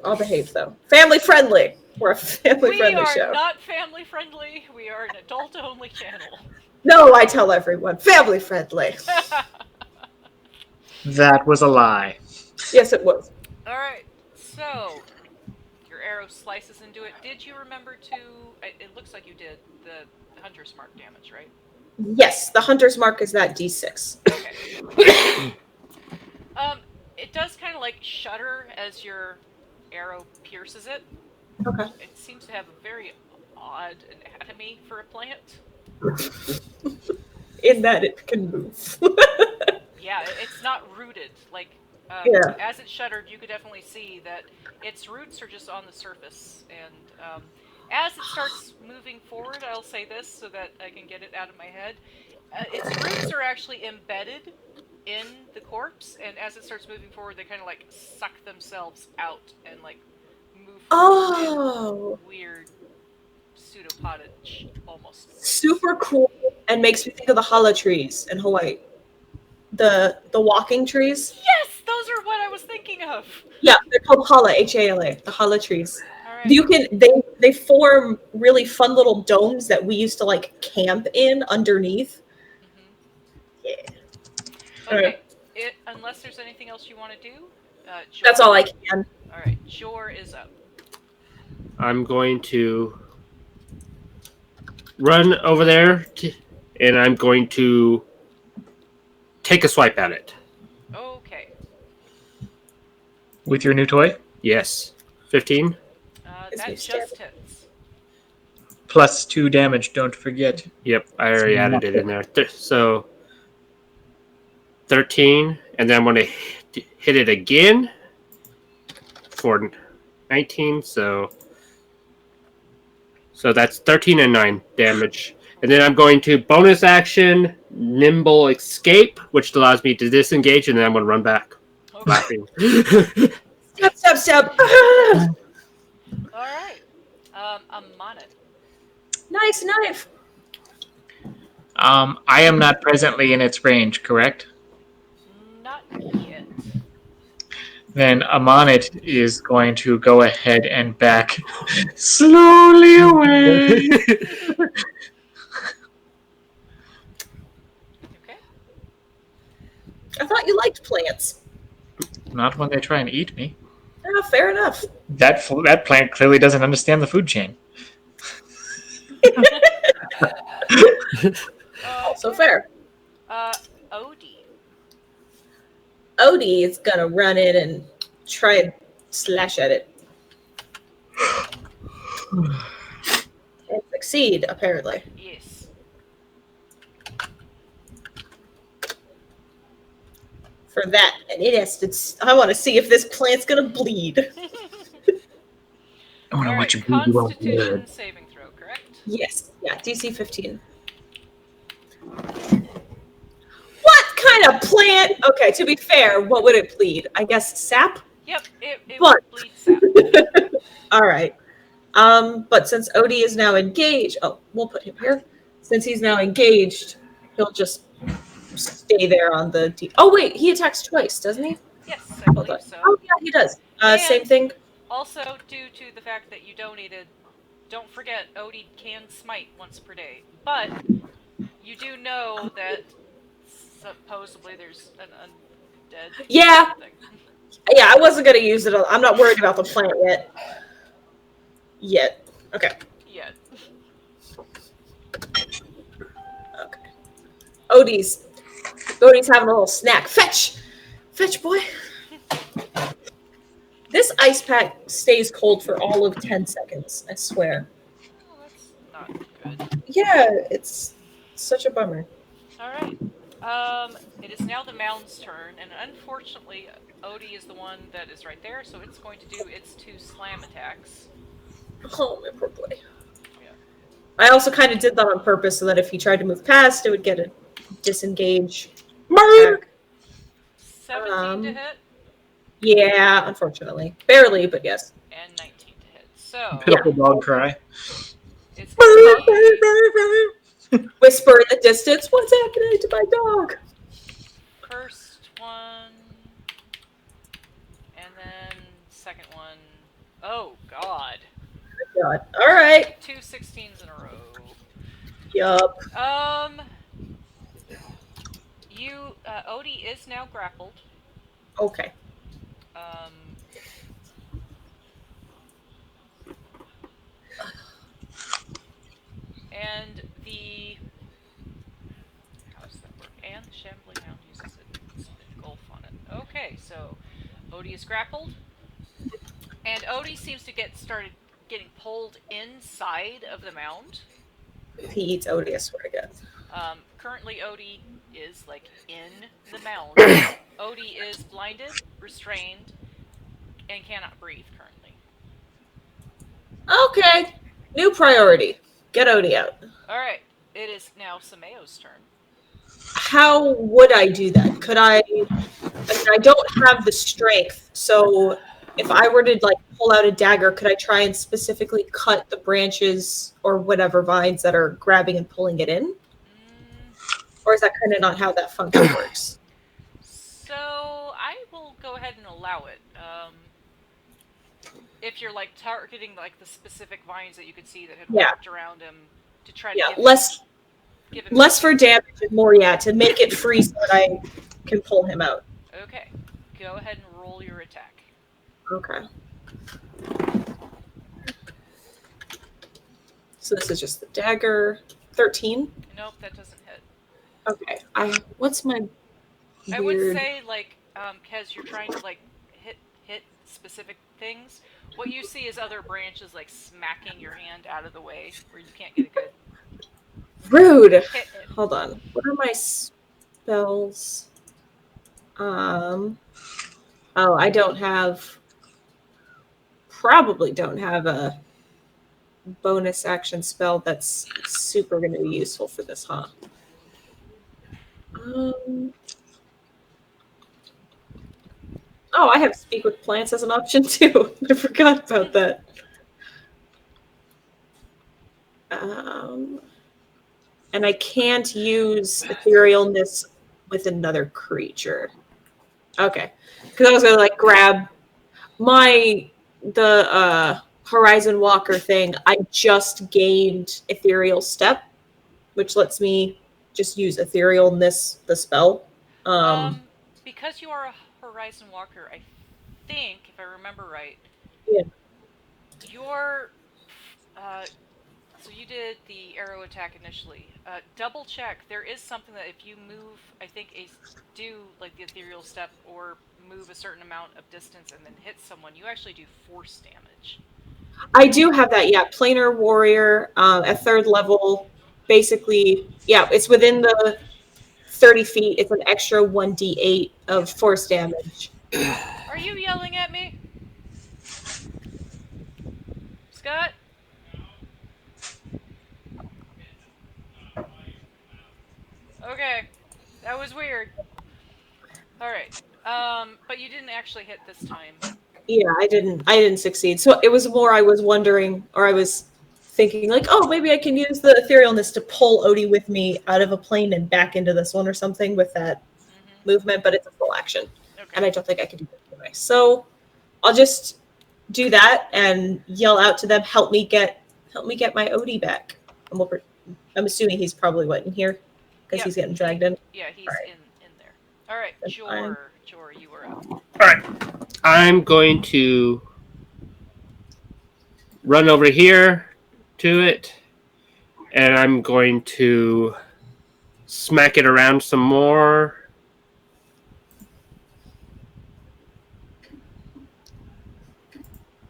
I'll behave, though. Family friendly! We're a family friendly show. We are not family friendly. We are an adult-only channel. No, I tell everyone. Family friendly. That was a lie. Yes, it was. All right. So, your arrow slices into it. Did you remember to... It looks like you did the Hunter's Mark damage, right? Yes, the Hunter's Mark is that D6. Okay. It does kind of like shudder as your arrow pierces it. Okay. It seems to have a very odd anatomy for a plant. In that it can move. Yeah, it's not rooted. Like, Yeah. as it shuddered, you could definitely see that its roots are just on the surface. And as it starts moving forward, I'll say this so that I can get it out of my head. Its roots are actually embedded in the corpse, and as it starts moving forward, they kind of like suck themselves out and like move Oh. in weird pseudopodage almost. Super cool, and makes me think of the hala trees in Hawaii. The walking trees. Yes, those are what I was thinking of. Yeah, they're called hala, Hala, the hala trees. All right. You can they form really fun little domes that we used to like camp in underneath. Yeah. Okay. Unless there's anything else you want to do, Jor. That's all I can. All right, Jor is up. I'm going to run over there, and I'm going to take a swipe at it. Okay. With your new toy? Yes. 15? That me just stab hits. Plus 2 damage, don't forget. Yep, I already added it in there. So 13, and then I'm going to hit it again for 19, so that's 13 and 9 damage. And then I'm going to bonus action, nimble escape, which allows me to disengage, and then I'm going to run back. Okay. Laughing. Step. All right. Amonit. Nice knife. I am not presently in its range, correct? Not yet. then Amonit is going to go ahead and back slowly away. Okay. I thought you liked plants. Not when they try and eat me. Yeah, fair enough. That plant clearly doesn't understand the food chain. Also fair. Odie. Odie is gonna run in and try and slash at it. And succeed, apparently. Yes. For that, and it has to. I want to see if this plant's gonna bleed. I want to All watch right. you bleed. Constitution saving throw, correct? Yes. Yeah. DC 15. What kind of plant? Okay. To be fair, what would it bleed? I guess sap. Yep. It But- would bleed sap. All right. But since Odie is now engaged, we'll put him here. Since he's now engaged, he'll just stay there on the. Oh wait, he attacks twice, doesn't he? Yes, I Hold believe on. so. Oh yeah, he does. And- Same thing. Also, due to the fact that you donated, don't forget Odie can smite once per day. But you do know that supposedly there's an undead. Yeah. Thing. Yeah, I wasn't gonna use it. I'm not worried about the plant yet. Okay. Yeah. Okay. Odie's having a little snack. Fetch, boy. This ice pack stays cold for all of 10 seconds. I swear. Oh, that's not good. Yeah, it's such a bummer. All right. It is now the mound's turn, and unfortunately, Odie is the one that is right there, so it's going to do its 2 slam attacks. Oh, my poor boy. Yeah. I also kind of did that on purpose so that if he tried to move past, it would get a disengage. Murder! attack. 17 to hit Yeah, unfortunately. Barely, but yes. and 19 to hit. So Pitiful dog cry. it's going to be Whisper in the distance, what's happening to my dog? first one, and then second one. Oh God! God. All right. 2 16s in a row. Yup. Odie is now grappled. Okay. And the how does that work? And the shambling hound uses its golf on it. Okay, so Odie is grappled, and Odie seems to started getting pulled inside of the mound. He eats Odie, I swear to God. Currently, Odie is in the mound. Odie is blinded, restrained, and cannot breathe currently. Okay. New priority. Get Odie out. All right, it is now Samayo's turn. How would I do that? Could I mean, I don't have the strength, so if I were to pull out a dagger, could I try and specifically cut the branches or whatever vines that are grabbing and pulling it in? Or is that kind of not how that function works? So I will go ahead and allow it. If you're targeting the specific vines that you could see that had wrapped around him to try to give him less for damage and more to make it free so that I can pull him out. Okay, go ahead and roll your attack. Okay. So this is just the dagger. 13. Nope, that doesn't hit. Okay. What's my weird... I would say Kez, you're trying to hit specific things. What you see is other branches smacking your hand out of the way where you can't get a good Rude. hit. Hold on. What are my spells? Oh, I probably don't have a bonus action spell that's super going to be useful for this, huh? Oh, I have Speak with Plants as an option too. I forgot about that. And I can't use etherealness with another creature. Okay. Because I was gonna like grab the Horizon Walker thing. I just gained Ethereal Step, which lets me just use Etherealness the spell. Because you are a Horizon Walker, I think, if I remember right, Yeah. your so you did the arrow attack initially. Double check. There is something that if you move, I think do like the ethereal step or move a certain amount of distance and then hit someone, you actually do force damage. I do have that, yeah. Planar Warrior at 3rd level. Basically, yeah, it's within the 30 feet. It's an extra 1d8 of force damage. Are you yelling at me? Scott? Okay. That was weird. Alright. But you didn't actually hit this time. Yeah, I didn't succeed. So it was more I was wondering, or I was thinking like, oh, maybe I can use the etherealness to pull Odie with me out of a plane and back into this one or something with that movement, but it's a full action. Okay. And I don't think I can do that anyway. So I'll just do that and yell out to them, help me get my Odie back. And I'm assuming he's probably in here because he's getting dragged in. Yeah, he's right. in there. All right, Jor, you were up. All right, I'm going to run over here to it, and I'm going to smack it around some more.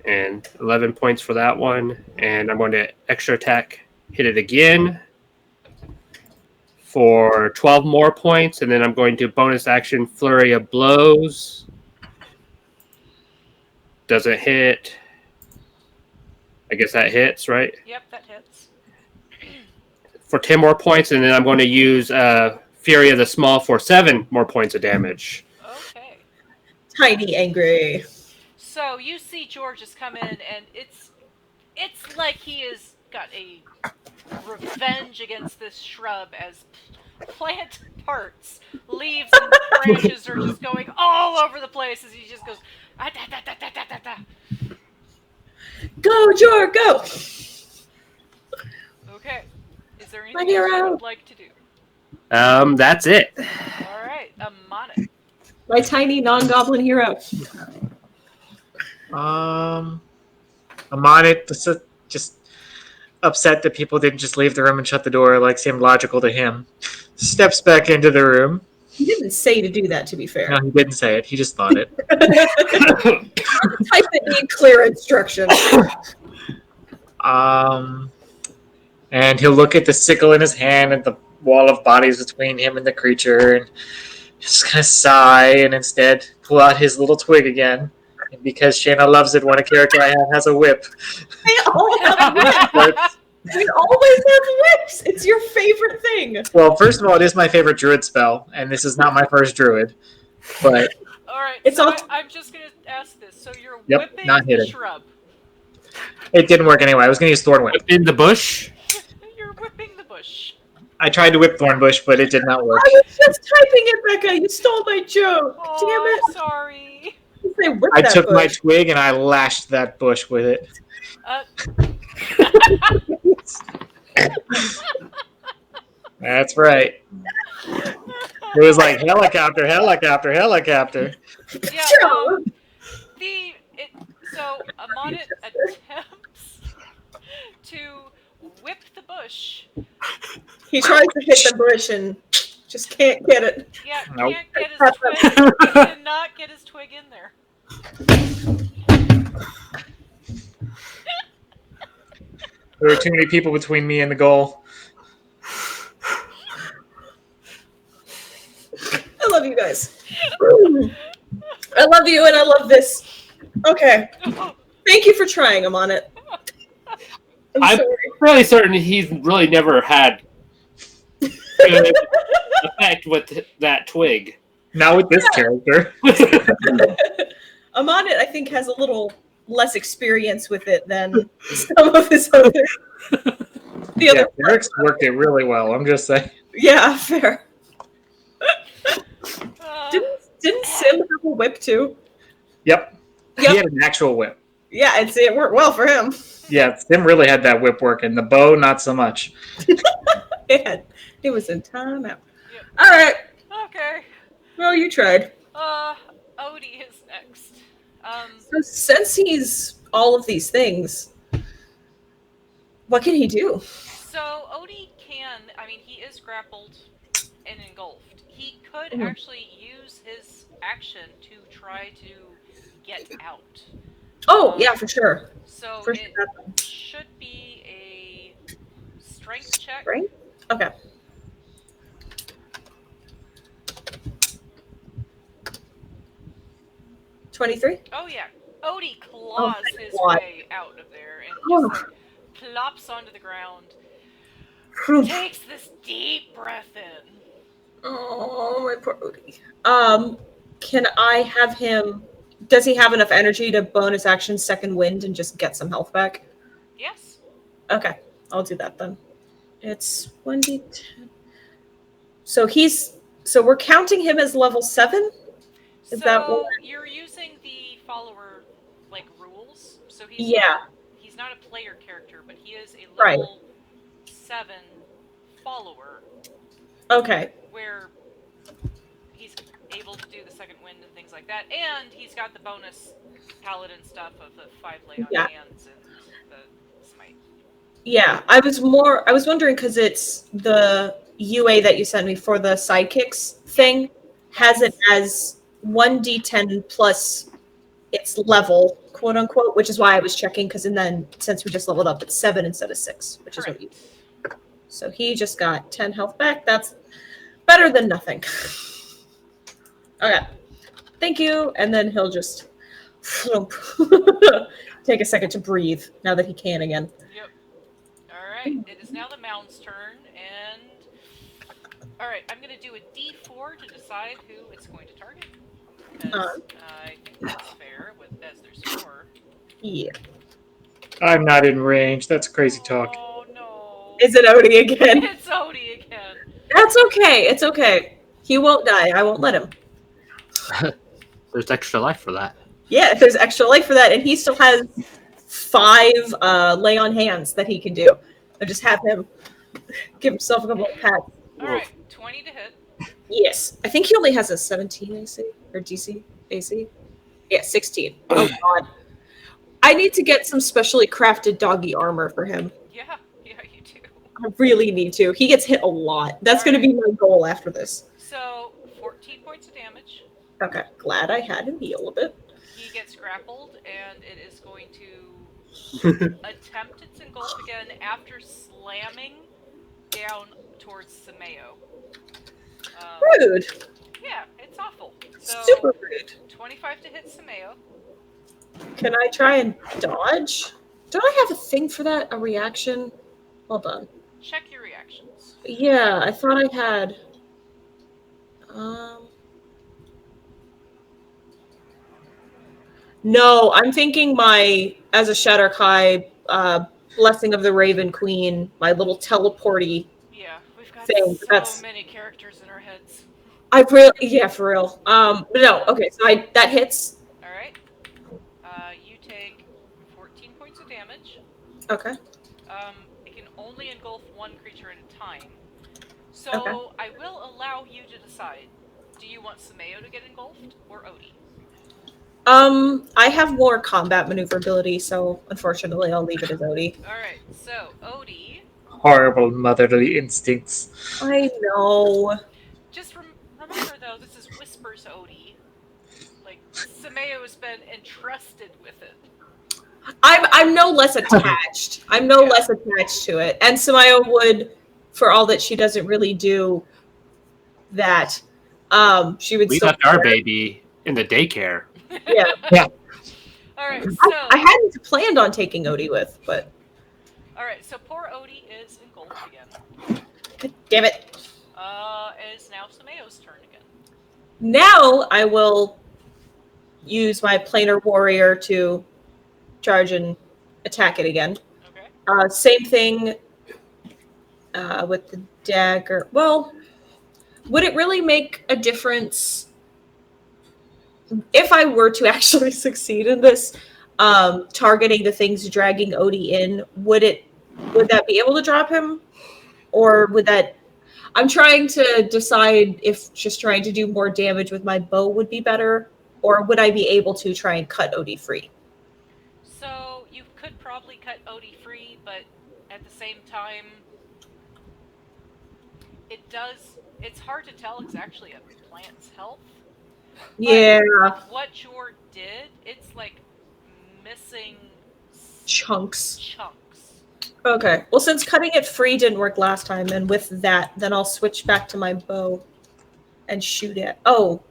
And 11 points for that one. And I'm going to extra attack, hit it again for 12 more points. And then I'm going to bonus action Flurry of Blows. Doesn't hit. I guess that hits, right? Yep, that hits. For 10 more points. And then I'm going to use Fury of the Small for 7 more points of damage. Okay. Tiny angry. So you see George has come in, and it's like he has got a revenge against this shrub as plant parts, leaves, and branches are just going all over the place as he just goes. Ah, da, da, da, da, da, da, da. Go, Jor, go! Okay. Is there anything else you would like to do? That's it. All right, Amana. My tiny non-goblin hero. I'm on it. Just upset that people didn't just leave the room and shut the door, like seemed logical to him. Steps back into the room. He didn't say to do that, to be fair. No, he didn't say it. He just thought it. Type that need clear instructions. And he'll look at the sickle in his hand and the wall of bodies between him and the creature, and just kind of sigh, and instead pull out his little twig again. And because Shayna loves it when a character I have has a whip. They all have whips. We always have whips. It's your favorite thing. Well, first of all, it is my favorite druid spell, and this is not my first druid. But all right, it's so all... I'm just gonna ask this. So you're whipping not the hitting. shrub. It didn't work anyway. I was going to use Thorn Whip. In the bush? You're whipping the bush. I tried to whip Thorn Bush, but it did not work. I was just typing it, Becca. You stole my joke. Oh, Damn it. I'm sorry. I took my twig and I lashed that bush with it. That's right. It was like helicopter, helicopter, helicopter. Yeah, so Amon attempts to whip the bush. He tries to hit the bush and just can't get it. Yeah, Nope. can't get his twig. He cannot get his twig in there. There were too many people between me and the goal. I love you guys. I love you and I love this. Okay. Thank you for I'm on it. I'm fairly certain he's really never had good effect with that twig. Not with this character. I'm on it, I think, has a little less experience with it than some of his other. Eric's worked it really well. I'm just saying. Yeah, fair. Didn't Didn't Sim have a whip too? Yep. Yep. He had an actual whip. Yeah, it worked well for him. Yeah, Sim really had that whip working. The bow, not so much. It was in timeout. Yep. All right. Okay. Well, you tried. Odie is next. So since he's all of these things, what can he do? So Odie can, I mean, he is grappled and engulfed. He could Mhm. actually use his action to try to get out. Oh, yeah, for sure. So For it sure. should be a strength check. Right? Okay. $23? Oh yeah. Odie claws thank his God. way out of there and just like plops onto the ground. Takes this deep breath in. Oh, my poor Odie. Can I have him? Does he have enough energy to bonus action second wind and just get some health back? Yes. Okay, I'll do that then. It's 1d10. So we're counting him as level 7? Is that what? You're using the follower like rules. So he's not a player character, but he is a level 7 follower. Okay. Where he's able to do the second wind and things like that, and he's got the bonus paladin stuff of the 5 lay on hands and the smite. Yeah, I was wondering because it's the UA that you sent me for the sidekicks thing has it as 1d10 plus its level, quote unquote, which is why I was checking because then since we just leveled up, it's 7 instead of 6, which is what you. So he just got 10 health back. That's better than nothing. Okay, thank you, and then he'll just take a second to breathe now that he can again. Yep. Alright, it is now the mound's turn, and... Alright, I'm going to do a d4 to decide who it's going to target. Because I think that's fair, as there's 4. Yeah. I'm not in range. That's crazy talk. Oh, no. Is it Odie again? It's Odie again. That's okay. It's okay. He won't die. I won't let him. There's extra life for that. Yeah, if there's extra life for that, and he still has 5 lay on hands that he can do. I just have him give himself a couple of pats. Alright, 20 to hit. Yes. I think he only has a 17 AC or DC AC. Yeah, 16. Oh god. I need to get some specially crafted doggy armor for him. Yeah, you do. I really need to. He gets hit a lot. That's going to be my goal after this. So, 14 points of damage. Okay, glad I had him heal a bit. He gets grappled, and it is going to attempt its engulf again after slamming down towards Sameo. Rude. Yeah, it's awful. So, Super rude. 25 to hit Sameo. Can I try and dodge? Don't I have a thing for that? A reaction? Hold on. Check your reactions. Yeah, I thought I had. No, I'm thinking as a Shatterkai, Blessing of the Raven Queen, my little teleporty. Yeah, we've got thing. so many characters in our heads. Yeah, for real. But no, okay, so that hits. All right. You take 14 points of damage. Okay. It can only engulf one creature at a time. So Okay. I will allow you to decide. Do you want Sameo to get engulfed or Odie? I have more combat maneuverability, so unfortunately I'll leave it as Odie. Alright, so Odie. Horrible motherly instincts. I know. Just remember though, this is Whispers Odie. Like, Sameo has been entrusted with it. I'm no less attached. I'm no less attached to it. And Samaya would, for all that she doesn't really do that, she would We still left our baby in the daycare. Yeah. Alright, so I hadn't planned on taking Odie with, but alright, so poor Odie is engulfed again. God damn it. It is now Sameo's turn again. Now I will use my planar warrior to charge and attack it again. Okay. Same thing with the dagger. Well, would it really make a difference if I were to actually succeed in this, targeting the things dragging Odie in, would that be able to drop him? Or would that I'm trying to decide if just trying to do more damage with my bow would be better, or would I be able to try and cut Odie free? So you could probably cut Odie free, but at the same time, it's hard to tell exactly a plant's health. Yeah. But with what Jor did, it's like missing Chunks. chunks. Okay. Well, since cutting it free didn't work last time, and with that, then I'll switch back to my bow and shoot it. Oh,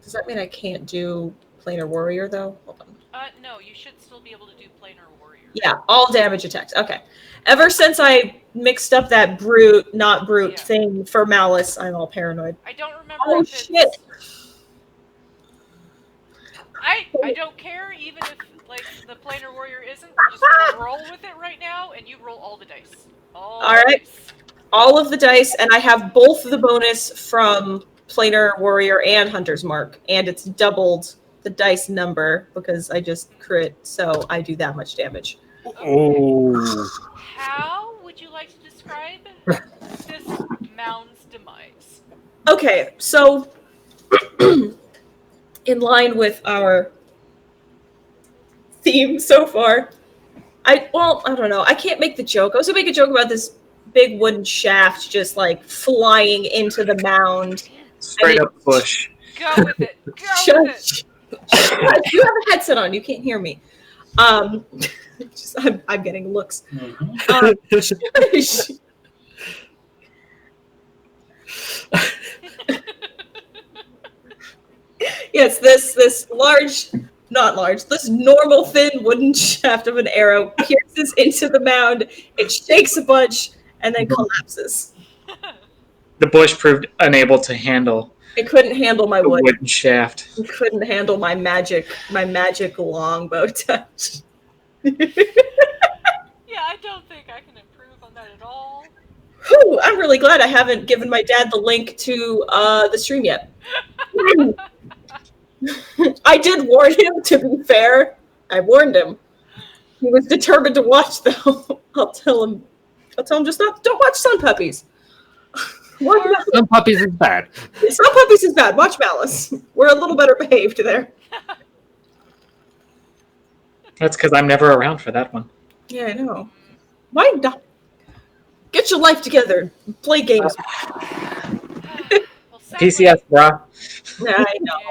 does that mean I can't do planar warrior though? Hold on. No, you should still be able to do planar warrior. Yeah, all damage attacks. Okay. Ever since I mixed up that brute, not brute thing for Malice, I'm all paranoid. I don't remember. Oh shit! I don't care, even if like the planar warrior isn't. We're just gonna roll with it right now, and you roll all the dice. All right. All of the dice, and I have both the bonus from planar warrior and hunter's mark, and it's doubled the dice number because I just crit, so I do that much damage. Oh. How would you like to describe this mound's demise? Okay, so in line with our theme so far, I don't know. I can't make the joke. I was gonna make a joke about this big wooden shaft just like flying into the mound. Straight up bush. Go with it. Go with it. You have a headset on. You can't hear me. I'm getting looks. Yes, this large, not large, this normal thin wooden shaft of an arrow pierces into the mound. It shakes a bunch and then collapses. The bush proved unable to handle. It couldn't handle my wood. Wooden shaft. It couldn't handle my magic longbow touch. Yeah, I don't think I can improve on that at all. Whew, I'm really glad I haven't given my dad the link to the stream yet. I did warn him, to be fair. I warned him. He was determined to watch, though. I'll tell him just don't watch Sun Puppies. Sun Puppies is bad. Sun Puppies is bad. Watch Malice. We're a little better behaved there. That's because I'm never around for that one. Yeah, I know. Why not? Get your life together. Play games. PCS, brah. Yeah,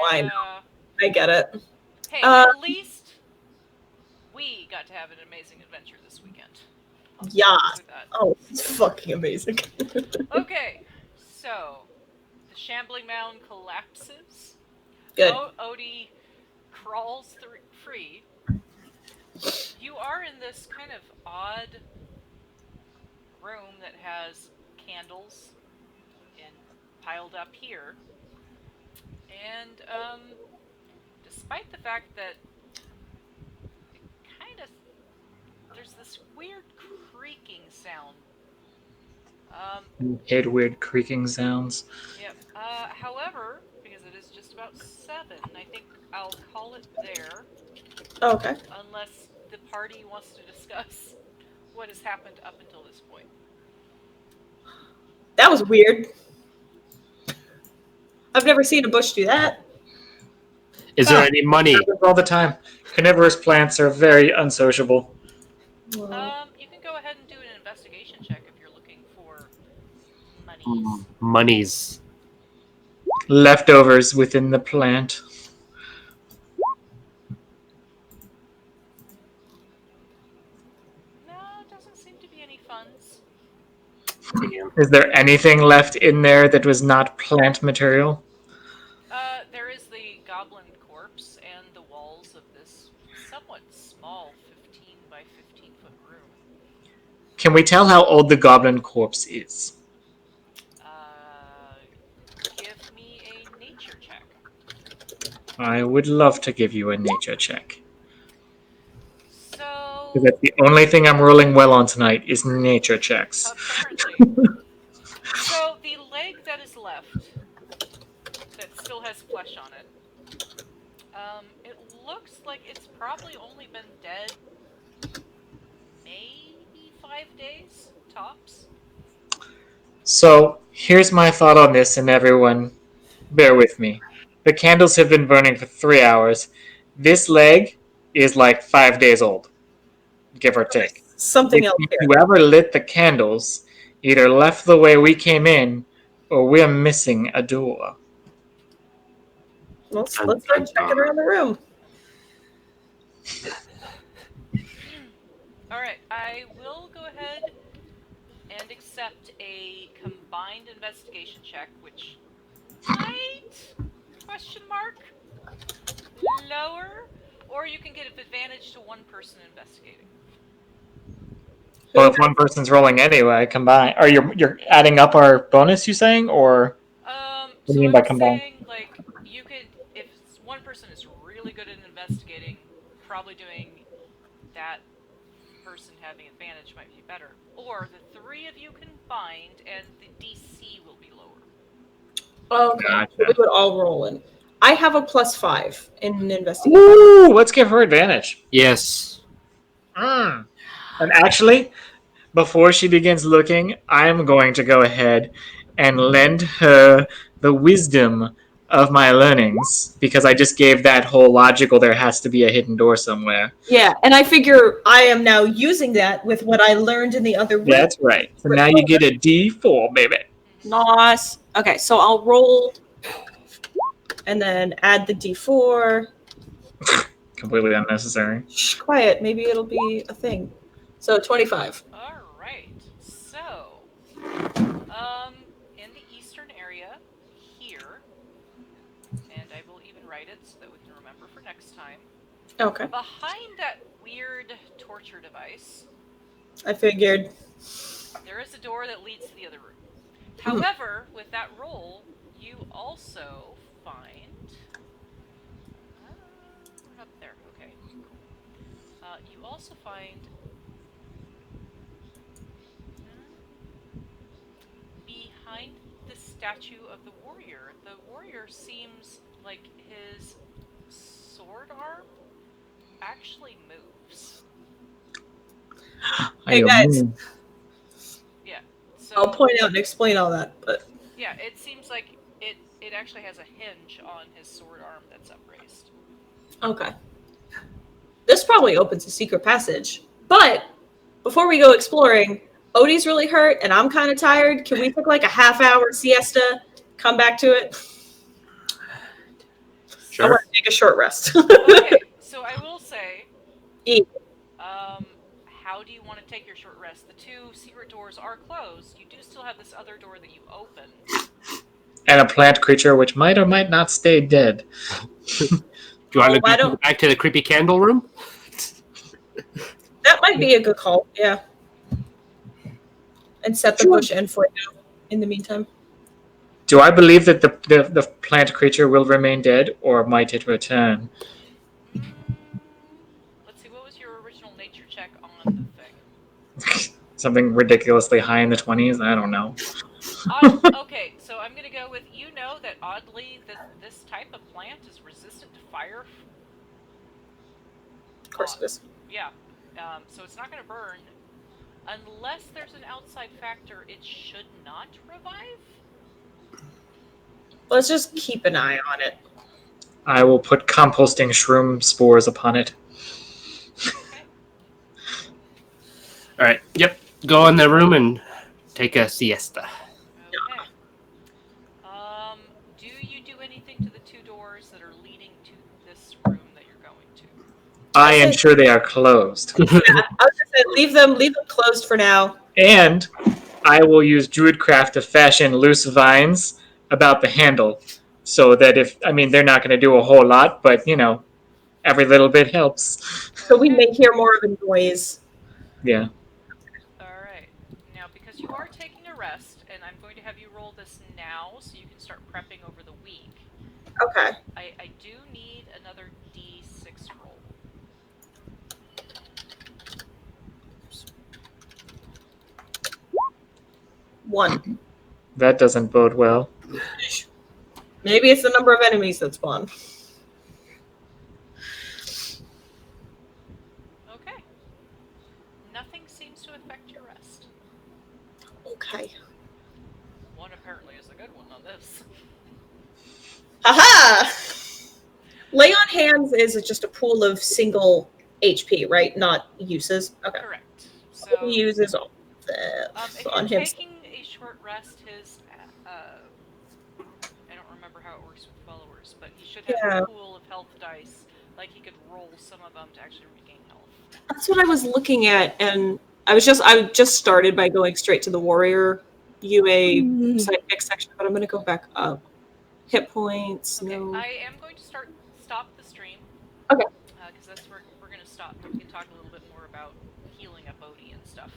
I know. I get it. Hey, at least we got to have an amazing adventure this weekend. Yeah. Oh, it's fucking amazing. Okay, so the shambling mound collapses. Good. Odie crawls free. You are in this kind of odd room that has candles piled up here. And despite the fact that there's this weird creaking sound. Hate weird creaking sounds. Yep. However, because it is just about 7, I think I'll call it there. Okay. Unless the party wants to discuss what has happened up until this point. That was weird. I've never seen a bush do that. Is there any money? All the time. Carnivorous plants are very unsociable. You can go ahead and do an investigation check if you're looking for monies. Monies. Leftovers within the plant. No, it doesn't seem to be any funds. Is there anything left in there that was not plant material? There is the goblin corpse and the walls of this somewhat small 15 by 15 foot room. Can we tell how old the goblin corpse is? Give me a nature check. I would love to give you a nature check. So... Because that's the only thing I'm rolling well on tonight is nature checks. Apparently. So the leg that is left, that still has flesh on it, It looks like it's probably only been dead maybe 5 days tops. So here's my thought on this, and everyone, bear with me. The candles have been burning for 3 hours. This leg is like 5 days old, give or take. Something else here. Whoever lit the candles either left the way we came in, or we're missing a door. Let's start checking around the room. All right, I will go ahead and accept a combined investigation check, which might question mark lower, or you can get an advantage to one person investigating. Well, if one person's rolling anyway, combine. Or you're adding up our bonus, you saying, or what do you mean by combine? Saying, like, you could, if one person is really good at investigating, probably doing that person having advantage might be better. Or the three of you combined, and the DC will be lower. Okay, Gotcha. we would all roll in. I have a +5 in investigation. Ooh, let's give her advantage. Yes. And actually, before she begins looking, I'm going to go ahead and lend her the wisdom of my learnings, because I just gave that whole logical there has to be a hidden door somewhere. Yeah, and I figure I am now using that with what I learned in the other room. That's right. So now you get a D4, baby. Nice. Okay, so I'll roll and then add the D4. Completely unnecessary. Shh, quiet. Maybe it'll be a thing. So 25. All right. So, in the eastern area here, and I will even write it so that we can remember for next time. Okay. Behind that weird torture device, I figured. there is a door that leads to the other room. However, with that roll, you also find... up there, okay. You also find... behind the statue of the warrior seems like his sword arm actually moves. Hey, guys. Yeah. So I'll point out and explain all that, but yeah, it seems like it actually has a hinge on his sword arm that's upraised. okay. This probably opens a secret passage. But before we go exploring, Odie's really hurt and I'm kind of tired. Can we take like a half-hour siesta? Come back to it? Sure. I want to take a short rest. Okay, so I will say, Yeah. how do you want to take your short rest? The two secret doors are closed. You do still have this other door that you opened. And a plant creature which might or might not stay dead. Do you want to go back to the creepy candle room? That might be a good call, yeah. And set the bush end for you in the meantime. Do I believe that the plant creature will remain dead, or might it return? Let's see, what was your original nature check on the thing? Something ridiculously high in the 20s? I don't know. Okay, so I'm going to go with, you know that oddly this type of plant is resistant to fire. Of course it is. Yeah, so it's not going to burn. Unless there's an outside factor, it should not revive. Let's just keep an eye on it. I will put composting shroom spores upon it. Okay. All right. Yep. Go in the room and take a siesta. Okay. Do you do anything to the two doors that are leading to this room that you're going to? I ensure they are closed. Yeah, I was gonna say, leave them closed for now. And I will use Druidcraft to fashion loose vines about the handle, so that they're not going to do a whole lot, but every little bit helps. So we may hear more of a noise. Yeah. Alright. Now, because you are taking a rest, and I'm going to have you roll this now so you can start prepping over the week, Okay. I do need another D6 roll. One. That doesn't bode well. Maybe it's the number of enemies that spawn. Okay. One apparently is a good one on this. Haha! Lay on hands is just a pool of single HP, right? Not uses. Okay. Correct. He So, uses all if you're on him. taking a short rest, his I don't remember how it works with followers, but he should have Yeah. a pool of health dice. Like he could roll some of them to actually regain health. That's what I was looking at, and I just started by going straight to the warrior UA sidekick section, but I'm gonna go back up. Hit points. Okay, No. I am going to stop the stream. Okay. Because that's where we're going to stop. We can talk a little bit more about healing up Odie and stuff.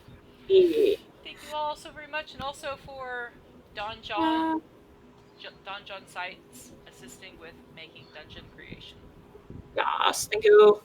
Yeah. Thank you all so very much, and also for Don John Sites assisting with making dungeon creation. Yes, thank you.